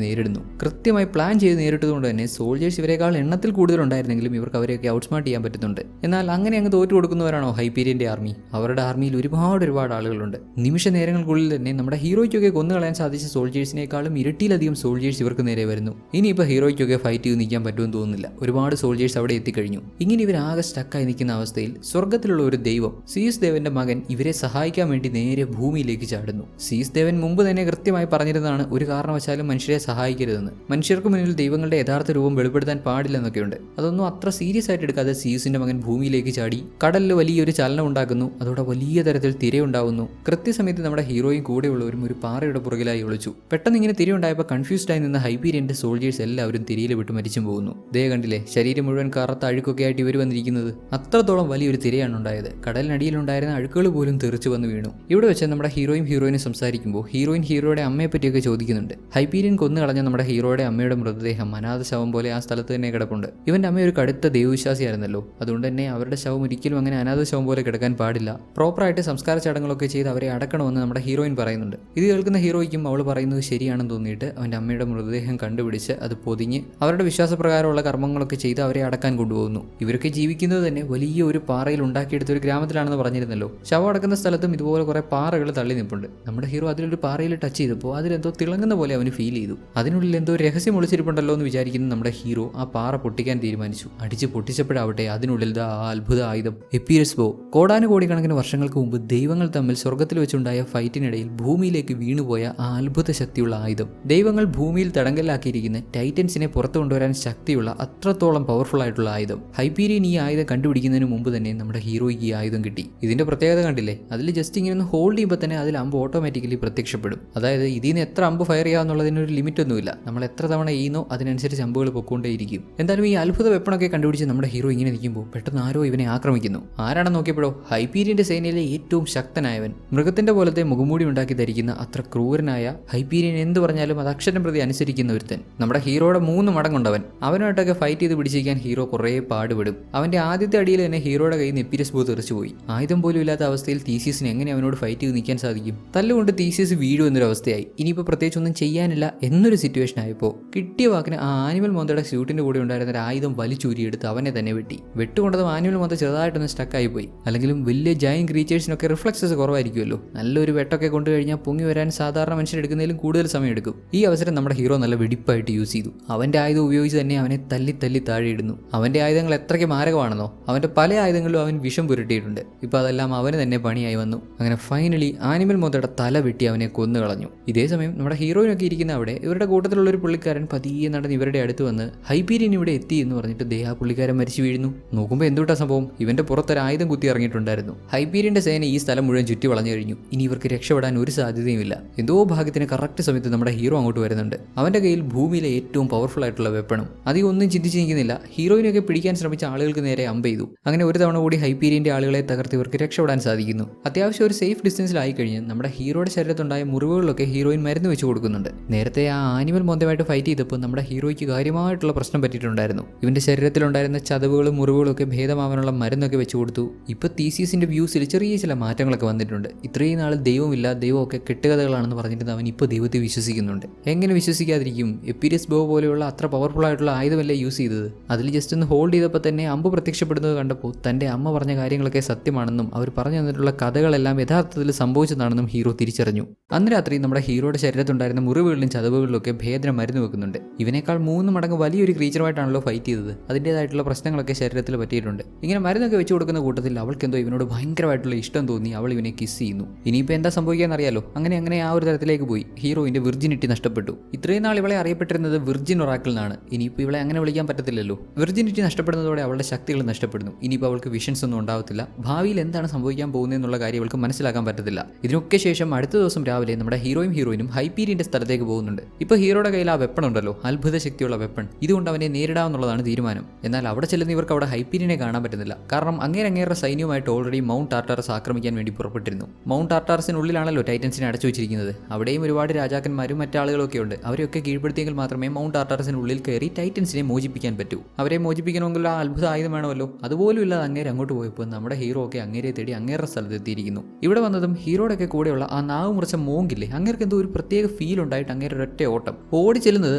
നേരിടുന്നു. കൃത്യമായി പ്ലാൻ ചെയ്ത് നേരിട്ടതുകൊണ്ട് തന്നെ സോൾജിയേഴ്സ് ഇവരെക്കാൾ എണ്ണത്തിൽ കൂടുതലുണ്ടായിരുന്നെങ്കിലും ഇവർക്ക് അവരെയൊക്കെ ഔട്ട്സ്മാർട്ട് ചെയ്യാൻ പറ്റുന്നുണ്ട്. എന്നാൽ അങ്ങനെ അങ്ങ് തോറ്റു കൊടുക്കുന്നവരാണോ ഹൈപ്പീരിയന്റെ ആർമി? അവരുടെ ആർമിയിൽ ഒരുപാട് ആളുകളുണ്ട്. നിമിഷ നേരങ്ങൾക്കുള്ളിൽ തന്നെ നമ്മുടെ ഹീറോയ്ക്കൊക്കെ കൊന്നുകളയാൻ സാധിച്ച സോൾജിയേഴ്സിനേക്കാളും ഇരട്ടിയിലധികം സോൾജിയേഴ്സ് ഇവർക്ക് നേരെ വരുന്നു. ഇനിയിപ്പോൾ ഹീറോയ്ക്കൊക്കെ ഫൈറ്റ് ചെയ്ത് നിൽക്കാൻ പറ്റുമെന്ന് തോന്നുന്നില്ല. ഒരുപാട് സോൾജിയേഴ്സ് അവിടെ എത്തിക്കഴിഞ്ഞു. ഇങ്ങനെ ഇവരാകെ സ്റ്റക്കായി നിൽക്കുന്ന അവസ്ഥയിൽ സ്വർഗ്ഗത്തിലുള്ള ഒരു ദൈവം, സീസ് ദേവന്റെ മകൻ, ഇവരെ സഹായിക്കാൻ വേണ്ടി നേരെ ഭൂമിയിലേക്ക് ചാടുന്നു. സീസ് ദേവൻ മുമ്പ് തന്നെ കൃത്യമായി പറഞ്ഞിരുന്നതാണ് ഒരു കാരണവശാലും മനുഷ്യരെ സഹായിക്കരുതെന്ന്. മനുഷ്യർക്ക് മുന്നിൽ ദൈവങ്ങളുടെ യഥാർത്ഥ രൂപം വെളിപ്പെടുത്താൻ പാടില്ലെന്നൊക്കെയുണ്ട്. അതൊന്നും അത്ര സീരിയസ് ആയിട്ട് എടുക്കാതെ സീസിന്റെ മകൻ ഭൂമിയിലേക്ക് ചാടി കടലിൽ വലിയൊരു ചലനം ഉണ്ടാക്കുന്നു. അതോടെ വലിയ തരത്തിൽ തിരയുണ്ടാവുന്നു. കൃത്യസമയത്ത് നമ്മുടെ ഹീറോയും കൂടെയുള്ളവരും ഒരു പാറയുടെ പുറകിലായി ഒളിച്ചു. പെട്ടെന്ന് ഇങ്ങനെ തിരയുണ്ടായപ്പോൾ കൺഫ്യൂസ്ഡായി നിന്ന ഹൈപ്പീരിയന്റെ സോൾജിയേഴ്സ് എല്ലാവരും തിരയിൽ വിട്ട് മരിച്ചും പോകുന്നു. ദേ കണ്ടില്ലേ, ശരീരം മുഴുവൻ കറുത്ത അഴുക്കൊക്കെ ആയിട്ട് ഇവർ വന്നിരിക്കുന്നത്. അത്രത്തോളം വലിയൊരു തിരയാണ് ഉണ്ടായത്. കടലിനടിയിലുണ്ടായിരുന്ന അഴുക്കുകൾ പോലും തെറിച്ചു വന്ന് വീണു. ഇവിടെ വെച്ച് നമ്മുടെ ഹീറോയിനും സംസാരിക്കുമ്പോൾ ഹീറോയുടെ അമ്മയെ പറ്റിയൊക്കെ ചോദിക്കുന്നുണ്ട്. ഹൈപ്പീരിയൻ കൊന്നു കളഞ്ഞ നമ്മുടെ ഹീറോയുടെ അമ്മയുടെ മൃതദേഹം അനാഥ ശവം പോലെ ആ സ്ഥലത്ത് തന്നെ കിടപ്പുണ്ട്. ഇവന്റെ അമ്മ ഒരു കടുത്ത ദൈവവിശ്വാസിയായിരുന്നല്ലോ. അതുകൊണ്ട് തന്നെ അവരുടെ ശവം ഒരിക്കലും അങ്ങനെ അനാഥ ശവം പോലെ കിടക്കാൻ പാടില്ല. പ്രോപ്പറായിട്ട് സംസ്കാര ചടങ്ങുകളൊക്കെ ചെയ്ത് അവരെ അടക്കണമെന്ന് നമ്മുടെ ഹീറോയിൻ പറയുന്നുണ്ട്. ഇത് കേൾക്കുന്ന ഹീറോയ്ക്കും അവൾ പറയുന്നത് ശരിയാണെന്ന് തോന്നിയിട്ട് അവന്റെ അമ്മയുടെ മൃതദേഹം കണ്ടുപിടിച്ച് അത് പൊതിഞ്ഞ് അവരുടെ വിശ്വാസപ്രകാരമുള്ള കർമ്മങ്ങളൊക്കെ ചെയ്ത് അവരെ അടക്കാൻ കൊണ്ടുപോകുന്നു. ഇവരൊക്കെ ജീവിക്കുന്നത് തന്നെ വലിയ ഒരു പാറയിൽ ഉണ്ടാക്കിയെടുത്ത ഒരു ഗ്രാമത്തിലാണെന്ന് പറഞ്ഞിരുന്നല്ലോ. ശവം അടക്കുന്ന സ്ഥലത്തും ഇതുപോലെ കുറെ പാറകൾ തള്ളി നിൽപ്പുണ്ട്. നമ്മുടെ ഹീറോ അതിലൊരു പാറയിൽ ടച്ച് ചെയ്തപ്പോൾ അതിലെന്തോ തിളങ്ങുന്ന പോലെ അവന് ഫീൽ ചെയ്തു. അതിനുള്ളിൽ എന്തോ രഹസ്യം ഒളിച്ചിരിപ്പുണ്ടല്ലോ എന്ന് വിചാരിക്കുന്ന നമ്മുടെ ഹീറോ ആ പാറ പൊട്ടിക്കാൻ തീരുമാനിച്ചു. അടിച്ച് പൊട്ടിച്ചപ്പോഴാവട്ടെ അതിനുള്ളിൽ ആ അത്ഭുത ആയുധം എപ്പിയസ് ബോ. കോടാനുകോടിക്കണക്കിന് വർഷങ്ങൾക്ക് മുമ്പ് ദൈവങ്ങൾ തമ്മിൽ സ്വർഗ്ഗത്തിൽ വെച്ചുണ്ടായ ഫൈറ്റിനിടയിൽ ഭൂമിയിലേക്ക് വീണുപോയ ആ അത്ഭുത ശക്തിയുള്ള ആയുധം. ദൈവങ്ങൾ ഭൂമിയിൽ തടങ്കലിലാക്കിയിരിക്കുന്ന ടൈറ്റൻസിനെ പുറത്തു കൊണ്ടുവരാൻ ശക്തിയുള്ള അത്രത്തോളം പവർഫുൾ ആയിട്ടുള്ള ആയുധം. ഹൈപ്പീരിയൻ ഈ ആയുധം കണ്ടുപിടിക്കുന്നതിന് മുമ്പ് തന്നെ നമ്മുടെ ഹീറോയ്ക്ക് ഈ ആയുധം കിട്ടി. ഇതിന്റെ പ്രത്യേകത കണ്ടില്ലേ, അതിൽ ജസ്റ്റ് ഇങ്ങനെ ഒന്ന് ഹോൾഡ് ചെയ്യുമ്പോൾ തന്നെ അതിൽ അമ്പ് ഓട്ടോമാറ്റിക്കലി പ്രത്യക്ഷപ്പെടും. അതായത് ഇതിൽ നിന്ന് എത്ര അമ്പ് ഫയർ ചെയ്യാന്നുള്ളതിനൊരു ലിമിറ്റ് ഒന്നുമില്ല. നമ്മൾ എത്ര തവണ ചെയ്യുന്നോ അതിനനുസരിച്ച് അമ്പുകൾ പൊക്കോണ്ടേയിരിക്കും. എന്തായാലും ഈ അത്ഭുത വെപ്പണൊക്കെ കണ്ടുപിടിച്ച് നമ്മുടെ ഹീറോ ഇങ്ങനെ നിൽക്കുമ്പോൾ പെട്ടെന്ന് ആരോ ഇവനെ ആക്രമിക്കുന്നു. ആരാണെന്ന് നോക്കിയപ്പോഴോ ഹൈപ്പീരിയന്റെ സേനയിലെ ഏറ്റവും ശക്തനായവൻ, മൃഗത്തിന്റെ പോലത്തെ മുഖംമൂടി ഉണ്ടാക്കി ധരിക്കുന്ന അത്ര ക്രൂരനായ ഹൈപ്പീരിയൻ എന്ത് പറഞ്ഞാലും അത് അക്ഷരം പ്രതി അനുസരിക്കുന്ന ഒരുത്തൻ. നമ്മുടെ ഹീറോയുടെ 3 മടങ്ങുണ്ടവൻ. അവനുമായിട്ടൊക്കെ ഫൈറ്റ് ചെയ്ത് പിടിച്ചിരിക്കാൻ ഹീറോ കുറേ പാടുപെടും. അവന്റെ ആദ്യത്തെ അടിയിൽ തന്നെ ഹീറോയുടെ കയ്യിൽ നിന്ന് എപ്പിയസ് ബോ തെറിച്ചുപോയി. ആയുധം പോലും ഇല്ലാത്ത അവസ്ഥയിൽ തീസിയസിന് എങ്ങനെ അവനോട് ഫൈറ്റ് ചെയ്ത് നിൽക്കാൻ സാധിക്കും? തല്ലുകൊണ്ട് തീസിയസ് വീഴും എന്നൊരു അവസ്ഥയായി. ഇനിയിപ്പോൾ പ്രത്യേകിച്ച് ഒന്നും ചെയ്യാനില്ല എന്നൊരു സിറ്റുവേഷൻ ആയപ്പോൾ കിട്ടിയ വാക്കിന് ആ ആനിമൽ മോന്തയുടെ സ്യൂട്ടിന്റെ കൂടെ ഉണ്ടായിരുന്ന ഒരു ആയുധം വലിച്ചൂരിയെടുത്ത് അവനെ തന്നെ വെട്ടി. വെട്ടുകൊണ്ടതും ആനിമൽ മോന്ത ചെറുതായിട്ടൊന്ന് സ്റ്റക്കായി പോയി. അല്ലെങ്കിലും വലിയ ജയന്റ് ക്രീച്ചേഴ്സിനൊക്കെ റിഫ്ലക്സസ് കുറവായിരിക്കുമല്ലോ. നല്ലൊരു വെട്ടൊക്കെ കൊണ്ടുകഴിഞ്ഞാൽ പൊങ്ങി വരാൻ സാധാരണ മനുഷ്യരെടുക്കുന്നതിലും കൂടുതൽ സമയം എടുക്കും. ഈ അവസരം നമ്മുടെ ഹീറോ നല്ല വെടിപ്പായിട്ട് യൂസ് ചെയ്തു. അവന്റെ ആയുധം ഉപയോഗിച്ച് തന്നെ അവനെ തല്ലി താഴെയിടുന്നു. അവന്റെ ആയുധങ്ങൾ എത്രയ്ക്ക് മാരകമാണെന്നോ അവന്റെ പല ആയുധങ്ങളിലും അവൻ വിഷം പുരട്ടിയിട്ടുണ്ട്. ഇപ്പൊ അതെല്ലാം അവന് തന്നെ പണിയായി വന്നു. അങ്ങനെ ഫൈനലി ആനിമൽ മോന്തയുടെ തല വെട്ടി അവനെ കൊന്നു കളഞ്ഞു. ഇതേസമയം നമ്മുടെ ഹീറോയിനൊക്കെ ഇരിക്കുന്ന അവിടെ ഇവരുടെ കൂട്ടത്തിലുള്ള ഒരു പുള്ളിക്കാരൻ പതിയെ നടന്ന് ഇവരുടെ അടുത്ത് വന്ന് ഹൈപ്പീരിയൻ ഇവിടെ എത്തി എന്ന് പറഞ്ഞിട്ട് ആ പുള്ളിക്കാരൻ മരിച്ചു വീഴുന്നു. നോക്കുമ്പോൾ എന്തുട്ടാ സംഭവം, ഇവന്റെ പുറത്തൊരു ആയുധം കുത്തി ഇറങ്ങിയിട്ടുണ്ടായിരുന്നു. ഹൈപ്പീരിയന്റെ സേന ഈ സ്ഥലം മുഴുവൻ ചുറ്റി വളഞ്ഞു കഴിഞ്ഞു. ഇനി ഇവർക്ക് രക്ഷപ്പെടാൻ ഒരു സാധ്യതയുമില്ല. എന്തോ ഭാഗ്യത്തിന് കറക്റ്റ് സമയത്ത് നമ്മുടെ ഹീറോ അങ്ങോട്ട് വരുന്നുണ്ട്. അവന്റെ കയ്യിൽ ഭൂമിയിലെ ഏറ്റവും പവർഫുൾ ആയിട്ടുള്ള വെപ്പണും. അധികം ഒന്നും ചിന്തിച്ച് നിൽക്കുന്നില്ല. ഹീറോയിനൊക്കെ പിടിക്കാൻ ശ്രമിച്ച ആളുകൾക്ക് നേരെ അമ്പ് ചെയ്തു. അങ്ങനെ ഒരു തവണ കൂടി ഹൈപ്പീരിയന്റെ ആളുകളെ തകർത്ത് ഇവർക്ക് രക്ഷപ്പെടാൻ സാധിക്കുന്നു. അത്യാവശ്യം ഒരു സേഫ് ഡിസ്റ്റൻസിലായി കഴിഞ്ഞ് നമ്മുടെ ഹീറോയുടെ ശരീരത്തുണ്ടായ മുറിവുകളിലൊക്കെ ഹീറോയിൻ മരുന്ന് വെച്ച് കൊടുക്കുന്നുണ്ട്. നേരത്തെ ആ ആനിമൽ മോന്തമായിട്ട് ഫൈറ്റ് ചെയ്തപ്പോൾ നമ്മുടെ ഹീറോയ്ക്ക് കാര്യമായിട്ടുള്ള പ്രശ്നം പറ്റിയിട്ടുണ്ടായിരുന്നു. ഇവന്റെ ശരീരത്തിലുണ്ടായിരുന്ന ചതവുകളും മുറിവുകളും ഒക്കെ ഭേദമാവാനുള്ള മരുന്നൊക്കെ വെച്ച് കൊടുത്തു. ഇപ്പൊ തീസിയസിന്റെ വ്യൂസിൽ ചെറിയ ചില മാറ്റങ്ങളൊക്കെ വന്നിട്ടുണ്ട്. ഇത്രയും നാൾ ദൈവമില്ല, ദൈവമൊക്കെ കെട്ടുകഥകളാണെന്ന് പറഞ്ഞിട്ട് അവൻ ഇപ്പോൾ ദൈവത്തെ വിശ്വസിക്കുന്നുണ്ട്. എങ്ങനെ വിശ്വസിക്കാതിരിക്കും? എപ്പിയസ് ബോ പോലെയുള്ള അത്ര പവർഫുൾ ആയിട്ടുള്ള ആയുധമല്ലേ യൂസ് ചെയ്തത്. അതിൽ ജസ്റ്റ് ഒന്ന് ഹോൾഡ് ചെയ്തപ്പോൾ തന്നെ അമ്പ് പ്രത്യക്ഷപ്പെടുന്നത് കണ്ടപ്പോൾ തന്റെ അമ്മ പറഞ്ഞ കാര്യങ്ങളൊക്കെ സത്യമാണെന്നും അവർ പറഞ്ഞ പറഞ്ഞു തന്നിട്ടുള്ള കഥകളെല്ലാം യഥാർത്ഥത്തിൽ സംഭവിച്ചതാണെന്നും ഹീറോ തിരിച്ചറിഞ്ഞു. അന്ന് രാത്രി നമ്മുടെ ഹീറോയുടെ ശരീരത്തുണ്ടായിരുന്ന മുറിവുകളിലും ചതവുകളിലൊക്കെ ഭേദനം മരുന്ന് വെക്കുന്നുണ്ട്. ഇവനേക്കാൾ 3 മടങ്ങ് വലിയൊരു ക്രീച്ചറുമായിട്ടാണല്ലോ ഫൈറ്റ് ചെയ്തത്. അതിൻ്റേതായിട്ടുള്ള പ്രശ്നങ്ങളൊക്കെ ശരീരത്തിൽ പറ്റിയിട്ടുണ്ട്. ഇങ്ങനെ മരുന്നൊക്കെ വെച്ച് കൊടുക്കുന്ന കൂട്ടത്തിൽ അവൾക്കെന്തോ ഇവനോട് ഭയങ്കരമായിട്ടുള്ള ഇഷ്ടം തോന്നി. അവൾ ഇവനെ കിസ് ചെയ്യുന്നു. ഇനിയിപ്പോൾ എന്താ സംഭവിക്കാന്ന് അറിയാലോ. അങ്ങനെ ആ ഒരു തരത്തിലേക്ക് പോയി. ഹീറോയിന്റെ വിർജിനിറ്റി നഷ്ടപ്പെട്ടു. ഇത്രയും നാൾ ഇവളെ അറിയപ്പെട്ടിരുന്നത് വിർജിൻ ഒറാക്കിൾ എന്നാണ്. ഇനിയിപ്പോൾ ഇവളെ അങ്ങനെ വിളിക്കാൻ പറ്റത്തില്ലല്ലോ. വിർജിനിറ്റി നഷ്ടപ്പെടുന്നതോടെ അവളുടെ ശക്തികൾ നഷ്ടപ്പെടുന്നു. ഇനിയിപ്പോൾ അവൾക്ക് വിഷൻസ് ഒന്നും ഉണ്ടാവത്തില്ല. ഭാവിയിൽ എന്താണ് സംഭവിക്കാൻ പോകുന്നതെന്നുള്ള കാര്യം അവൾക്ക് മനസ്സിലാക്കാൻ പറ്റത്തില്ല. ഇതിനൊക്കെ ശേഷം അടുത്ത ദിവസം രാവിലെ നമ്മുടെ ഹീറോയിനും ഹൈപ്പീരിയന്റെ സ്ഥലത്തേക്ക് പോകുന്നുണ്ട്. ഇപ്പോൾ ഹീറോയുടെ കയ്യിൽ ആ വെപ്പൺ ഉണ്ടല്ലോ, അത്ഭുത ശക്തിയുള്ള വെപ്പൺ. ഇതുകൊണ്ട് അവനെ നേരിടാമെന്നുള്ളതാണ് തീരുമാനം. എന്നാൽ അവിടെ ചെല്ലുന്ന ഇവർക്ക് അവിടെ ഹൈപ്പീരിയനെ കാണാൻ പറ്റുന്നില്ല. കാരണം അങ്ങേരുടെ സൈന്യവുമായിട്ട് ഓൾറെഡി മൗണ്ട് ടാർട്ടാറസ് ആക്രമിക്കാൻ വേണ്ടി പുറപ്പെട്ടിരുന്നു. മൗണ്ട് ടാർട്ടാറസിനുള്ളിലാണല്ലോ ടൈറ്റൻസിനെ അടച്ചു വെച്ചിരിക്കുന്നത്. അവിടെയും ഒരുപാട് രാജാക്കന്മാരും മറ്റാളുകളൊക്കെ ഉണ്ട്. അവരെയൊക്കെ കീഴ്പ്പെടുത്തിയെങ്കിൽ മാത്രമേ മൗണ്ട് ടാർട്ടാറസിനുള്ളിൽ കയറി ടൈറ്റൻസിനെ മോചിപ്പിക്കാൻ പറ്റൂ. അവരെ മോചിപ്പിക്കണമെങ്കിൽ ആ അത്ഭുത ആയുധം വേണമല്ലോ. അതുപോലും ഇല്ലാതെ അങ്ങേരെ അങ്ങോട്ട് പോയപ്പോൾ നമ്മുടെ ഹീറോ ഒക്കെ അങ്ങേരെ തേടി അങ്ങേരുടെ സ്ഥലത്ത് എത്തിയിരിക്കുന്നു. ഇവിടെ വന്നതും ഹീറോയുടെ ഒക്കെ കൂടെയുള്ള ആ നാവ് മുറിച്ച മോങ്കില്ലേ, അങ്ങേർക്ക് എന്തോ ഒരു പ്രത്യേക ഫീൽ ഉണ്ടായിട്ട് അങ്ങേരുടെ ഒറ്റ ഓട്ടം ഓടി ചെല്ലുന്നത്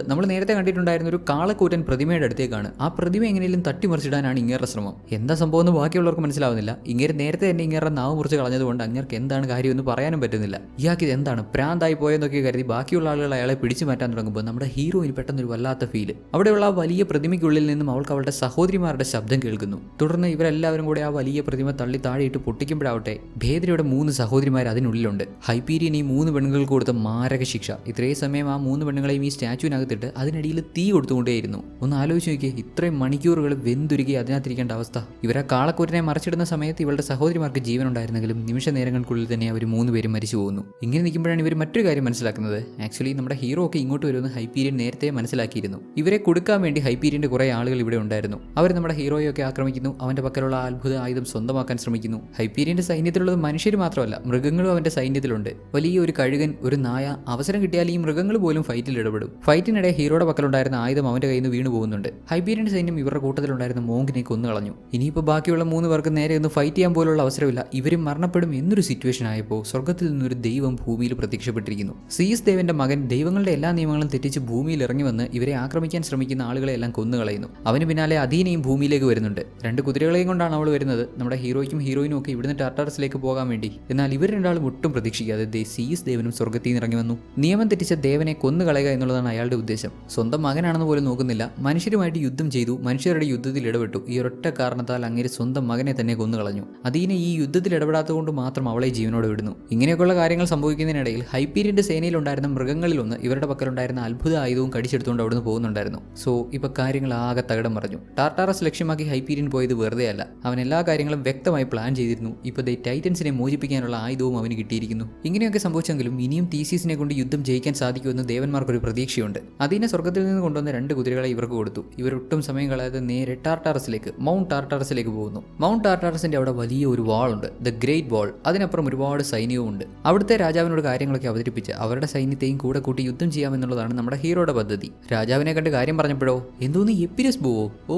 നമ്മൾ നേരത്തെ കണ്ടിട്ടുണ്ടായിരുന്ന ഒരു കാളക്കൂറ്റൻ പ്രതിമയുടെ അടുത്തേക്കാണ്. ആ പ്രതിമ എങ്ങനെയും തട്ടിമറിച്ചിടാനാണ് ഇങ്ങേരുടെ ശ്രമം. എന്താ സംഭവം എന്ന് ബാക്കിയുള്ളവർക്ക് മനസ്സിലാവുന്നില്ല. ഇങ്ങേര് നേരത്തെ തന്നെ ഇങ്ങേരുടെ നാവ് മുറിച്ച് കളഞ്ഞതുകൊണ്ട് അങ്ങേർക്ക് എന്താണ് കാര്യമെന്ന് പറയാനും പറ്റുന്നില്ല. ഇയാൾക്ക് ഇത് എന്താണ് പ്രാന്തായി പോയെന്നൊക്കെ കരുതി ബാക്കിയുള്ള ആളുകൾ അയാളെ പിടിച്ചു മാറ്റാൻ തുടങ്ങുമ്പോൾ നമ്മുടെ ഹീറോയിന് പെട്ടെന്നൊരു വല്ലാത്ത ഫീല്. അവിടെയുള്ള ആ വലിയ പ്രതിമയ്ക്കുള്ളിൽ നിന്നും അവൾക്ക് അവളുടെ സഹോദരിമാരുടെ ശബ്ദം കേൾക്കുന്നു. തുടർന്ന് ഇവരെല്ലാവരും കൂടെ ആ വലിയ പ്രതിമ തള്ളി താഴെയിട്ട് പൊട്ടിക്കുമ്പോഴാവട്ടെ ഭേദരയുടെ 3 സഹോദരിമാർ അതിനുള്ളിലുണ്ട്. ഹൈപ്പീരിയൻ ഈ 3 പെണ്ണുങ്ങൾക്ക് കൊടുത്ത മാരക ശിക്ഷ. ഇത്രയും സമയം ആ 3 പെണ്ണുങ്ങളെയും ഈ സ്റ്റാച്ചുവിനകത്തിട്ട് അതിനിടയിൽ തീ കൊടുത്തുകൊണ്ടേയിരുന്നു. ഒന്ന് ആലോചിച്ച് നോക്കിയേ, ഇത്രയും മണിക്കൂറുകൾ വെന്തുരുകി അതിനകത്തിരിക്കേണ്ട അവസ്ഥ. ഇവരെ കാളക്കൂരനെ മറിച്ചിടുന്ന സമയത്ത് ഇവളുടെ സഹോദരിമാർക്ക് ജീവൻ ഉണ്ടായിരുന്നെങ്കിലും നിമിഷ നേരങ്ങൾക്കുള്ളിൽ തന്നെ അവർ 3 പേരും മരിച്ചു പോകുന്നു. ഇങ്ങനെ നിൽക്കുമ്പോഴാണ് ഇവർ മറ്റൊരു കാര്യം മനസ്സിലാക്കുന്നത്. ആക്ച്വലി നമ്മുടെ ഹീറോ ഒക്കെ ഇങ്ങോട്ട് വരുമെന്ന് ഹൈപ്പീരിയൻ നേരത്തെ മനസ്സിലാക്കിയിരുന്നു. ഇവരെ കൊടുക്കാൻ വേണ്ടി ഹൈപ്പീരിയന്റെ കുറെ ആളുകൾ ഇവിടെ ഉണ്ടായിരുന്നു. അവർ നമ്മുടെ ഹീറോയൊക്കെ ആക്രമിക്കുന്നു. അവന്റെ പക്കലുള്ള അത്ഭുത ആയുധം സ്വന്തമാക്കാൻ ശ്രമിക്കുന്നു. ഹൈപ്പീരിയന്റെ സൈന്യത്തിലുള്ളത് മനുഷ്യർ മാത്രമല്ല, മൃഗങ്ങളും അവന്റെ സൈന്യത്തിലുണ്ട്. വലിയ ഒരു കഴുകൻ, ഒരു നായ. അവസരം കിട്ടിയാൽ ഈ മൃഗങ്ങൾ പോലും ഫൈറ്റിൽ ഇടപെടും. ഫൈറ്റിനിടെ ഹീറോയുടെ പക്കലുണ്ടായിരുന്ന ആയുധം അവന്റെ കയ്യിൽ നിന്ന് വീണു പോകുന്നുണ്ട്. ഹൈപ്പീരിയന്റെ സൈന്യം ഇവരുടെ കൂട്ടത്തിലുണ്ടായിരുന്ന മോങ്കിനെ കൊന്നുകളഞ്ഞു. ഇനിയിപ്പോൾ ബാക്കിയുള്ള 3 പേർക്ക് നേരെ ഒന്ന് ഫൈറ്റ് ചെയ്യാൻ പോലുള്ള അവസരമില്ല. ഇവരും മരണപ്പെടും എന്നൊരു സിറ്റുവേഷൻ ആയപ്പോൾ സ്വർഗ്ഗത്തിൽ നിന്നൊരു ദൈവം ഭൂമിയിൽ പ്രത്യക്ഷപ്പെട്ടിരിക്കുന്നു. സീസ് ദേവന്റെ മകൻ ദൈവങ്ങളുടെ എല്ലാ നിയമങ്ങളും തെറ്റിച്ച് ഭൂമിയിൽ ഇറങ്ങി വന്ന് ഇവരെ ആക്രമിക്കാൻ ശ്രമിക്കുന്ന ആളുകളെല്ലാം കൊന്നുകളയുന്നു. അവന് പിന്നാലെ അധീനയും ഭൂമിയിലേക്ക് വരുന്നുണ്ട്. 2 കുതിരകളെയും കൊണ്ടാണ് അവൾ വരുന്നത്. നമ്മുടെ ഹീറോയ്ക്കും ഹീറോയിനും ഒക്കെ ഇവിടുന്ന് ടാർട്ടാറസിലേക്ക് പോകാൻ വേണ്ടി. എന്നാൽ ഇവർ രണ്ടാളും ഒട്ടും പ്രതീക്ഷിക്കാതെ സീസ് ദേവനും സ്വർഗ്ഗത്തിൽ നിന്ന് ഇറങ്ങി വന്നു. നിയമം തെറ്റിച്ച ദേവനെ കൊന്നുകളയുക എന്നുള്ളതാണ് അയാളുടെ ഉദ്ദേശം. സ്വന്തം മകനാണെന്ന് പോലും നോക്കുന്നില്ല. മനുഷ്യരുമായിട്ട് യുദ്ധം ചെയ്തു, മനുഷ്യരുടെ യുദ്ധത്തിൽ ഇടപെട്ടു. ഈ ഒരൊറ്റ കാരണത്താൽ അങ്ങേര് സ്വന്തം മകനെ തന്നെ കൊന്നുകളഞ്ഞു. അധീന ഈ യുദ്ധത്തിൽ ഇടപെടാത്തതുകൊണ്ട് മാത്രം അവളെ ജീവനോടെ വിടുന്നു. ഇങ്ങനെയൊക്കെയുള്ള കാര്യങ്ങൾ സംഭവിക്കുന്നതിനിടയിൽ ഹൈപ്പീരിയന്റെ സേനയിലുണ്ടായിരുന്ന മൃഗങ്ങളിലൊന്ന് ഇവരുടെ പക്കലുണ്ടായിരുന്ന അത്ഭുത ആയുധവും കടിച്ചെടുത്തുകൊണ്ട് അവിടുന്ന് പോകുന്നുണ്ടായിരുന്നു. സോ ഇപ്പൊ കാര്യങ്ങൾ ആകെ തകിടം മറിഞ്ഞു. ടാർട്ടാറസ് ലക്ഷ്യമാക്കി ഹൈപ്പീരിയൻ പോയത് വെറുതെ അല്ല. അവൻ എല്ലാ കാര്യങ്ങളും വ്യക്തമായി പ്ലാൻ ചെയ്തിരുന്നു. ഇപ്പോൾ ടൈറ്റൻസിനെ മോചിപ്പിക്കാനുള്ള ആയുധവും അവന് കിട്ടിയിരിക്കുന്നു. ഇങ്ങനെയൊക്കെ സംഭവിച്ചെങ്കിലും ഇനിയും തീസീസിനെ കൊണ്ട് യുദ്ധം ജയിക്കാൻ സാധിക്കുമെന്ന് ദേവന്മാർക്കൊരു പ്രതീക്ഷയുണ്ട്. അതിനെ സ്വർഗ്ഗത്തിൽ നിന്ന് കൊണ്ടുവന്ന 2 കുതിരകളെ ഇവർക്ക് കൊടുത്തു. ഇവരൊട്ടും സമയം കളയാതെ നേരെ മൗണ്ട് ടാർട്ടാറസിലേക്ക് പോകുന്നു. മൗണ്ട് ടാർട്ടാറസിന്റെ അവിടെ വലിയ ഒരു വാളുണ്ട്, ദ ഗ്രേറ്റ് വാൾ. അതിനപ്പുറം ഒരുപാട് സൈന്യവും ഉണ്ട്. അവിടുത്തെ രാജാവിനോട് കാര്യങ്ങളൊക്കെ അവതരിപ്പിച്ച് അവരുടെ സൈന്യത്തെയും കൂടെ കൂട്ടി യുദ്ധം ചെയ്യാമെന്നുള്ളതാണ് നമ്മുടെ ഹീറോയുടെ പദ്ധതി. രാജാവിനെ കണ്ട് കാര്യം പറഞ്ഞപ്പോഴോ എന്തോന്ന് എപ്പിരസ് പോവോ? ഓ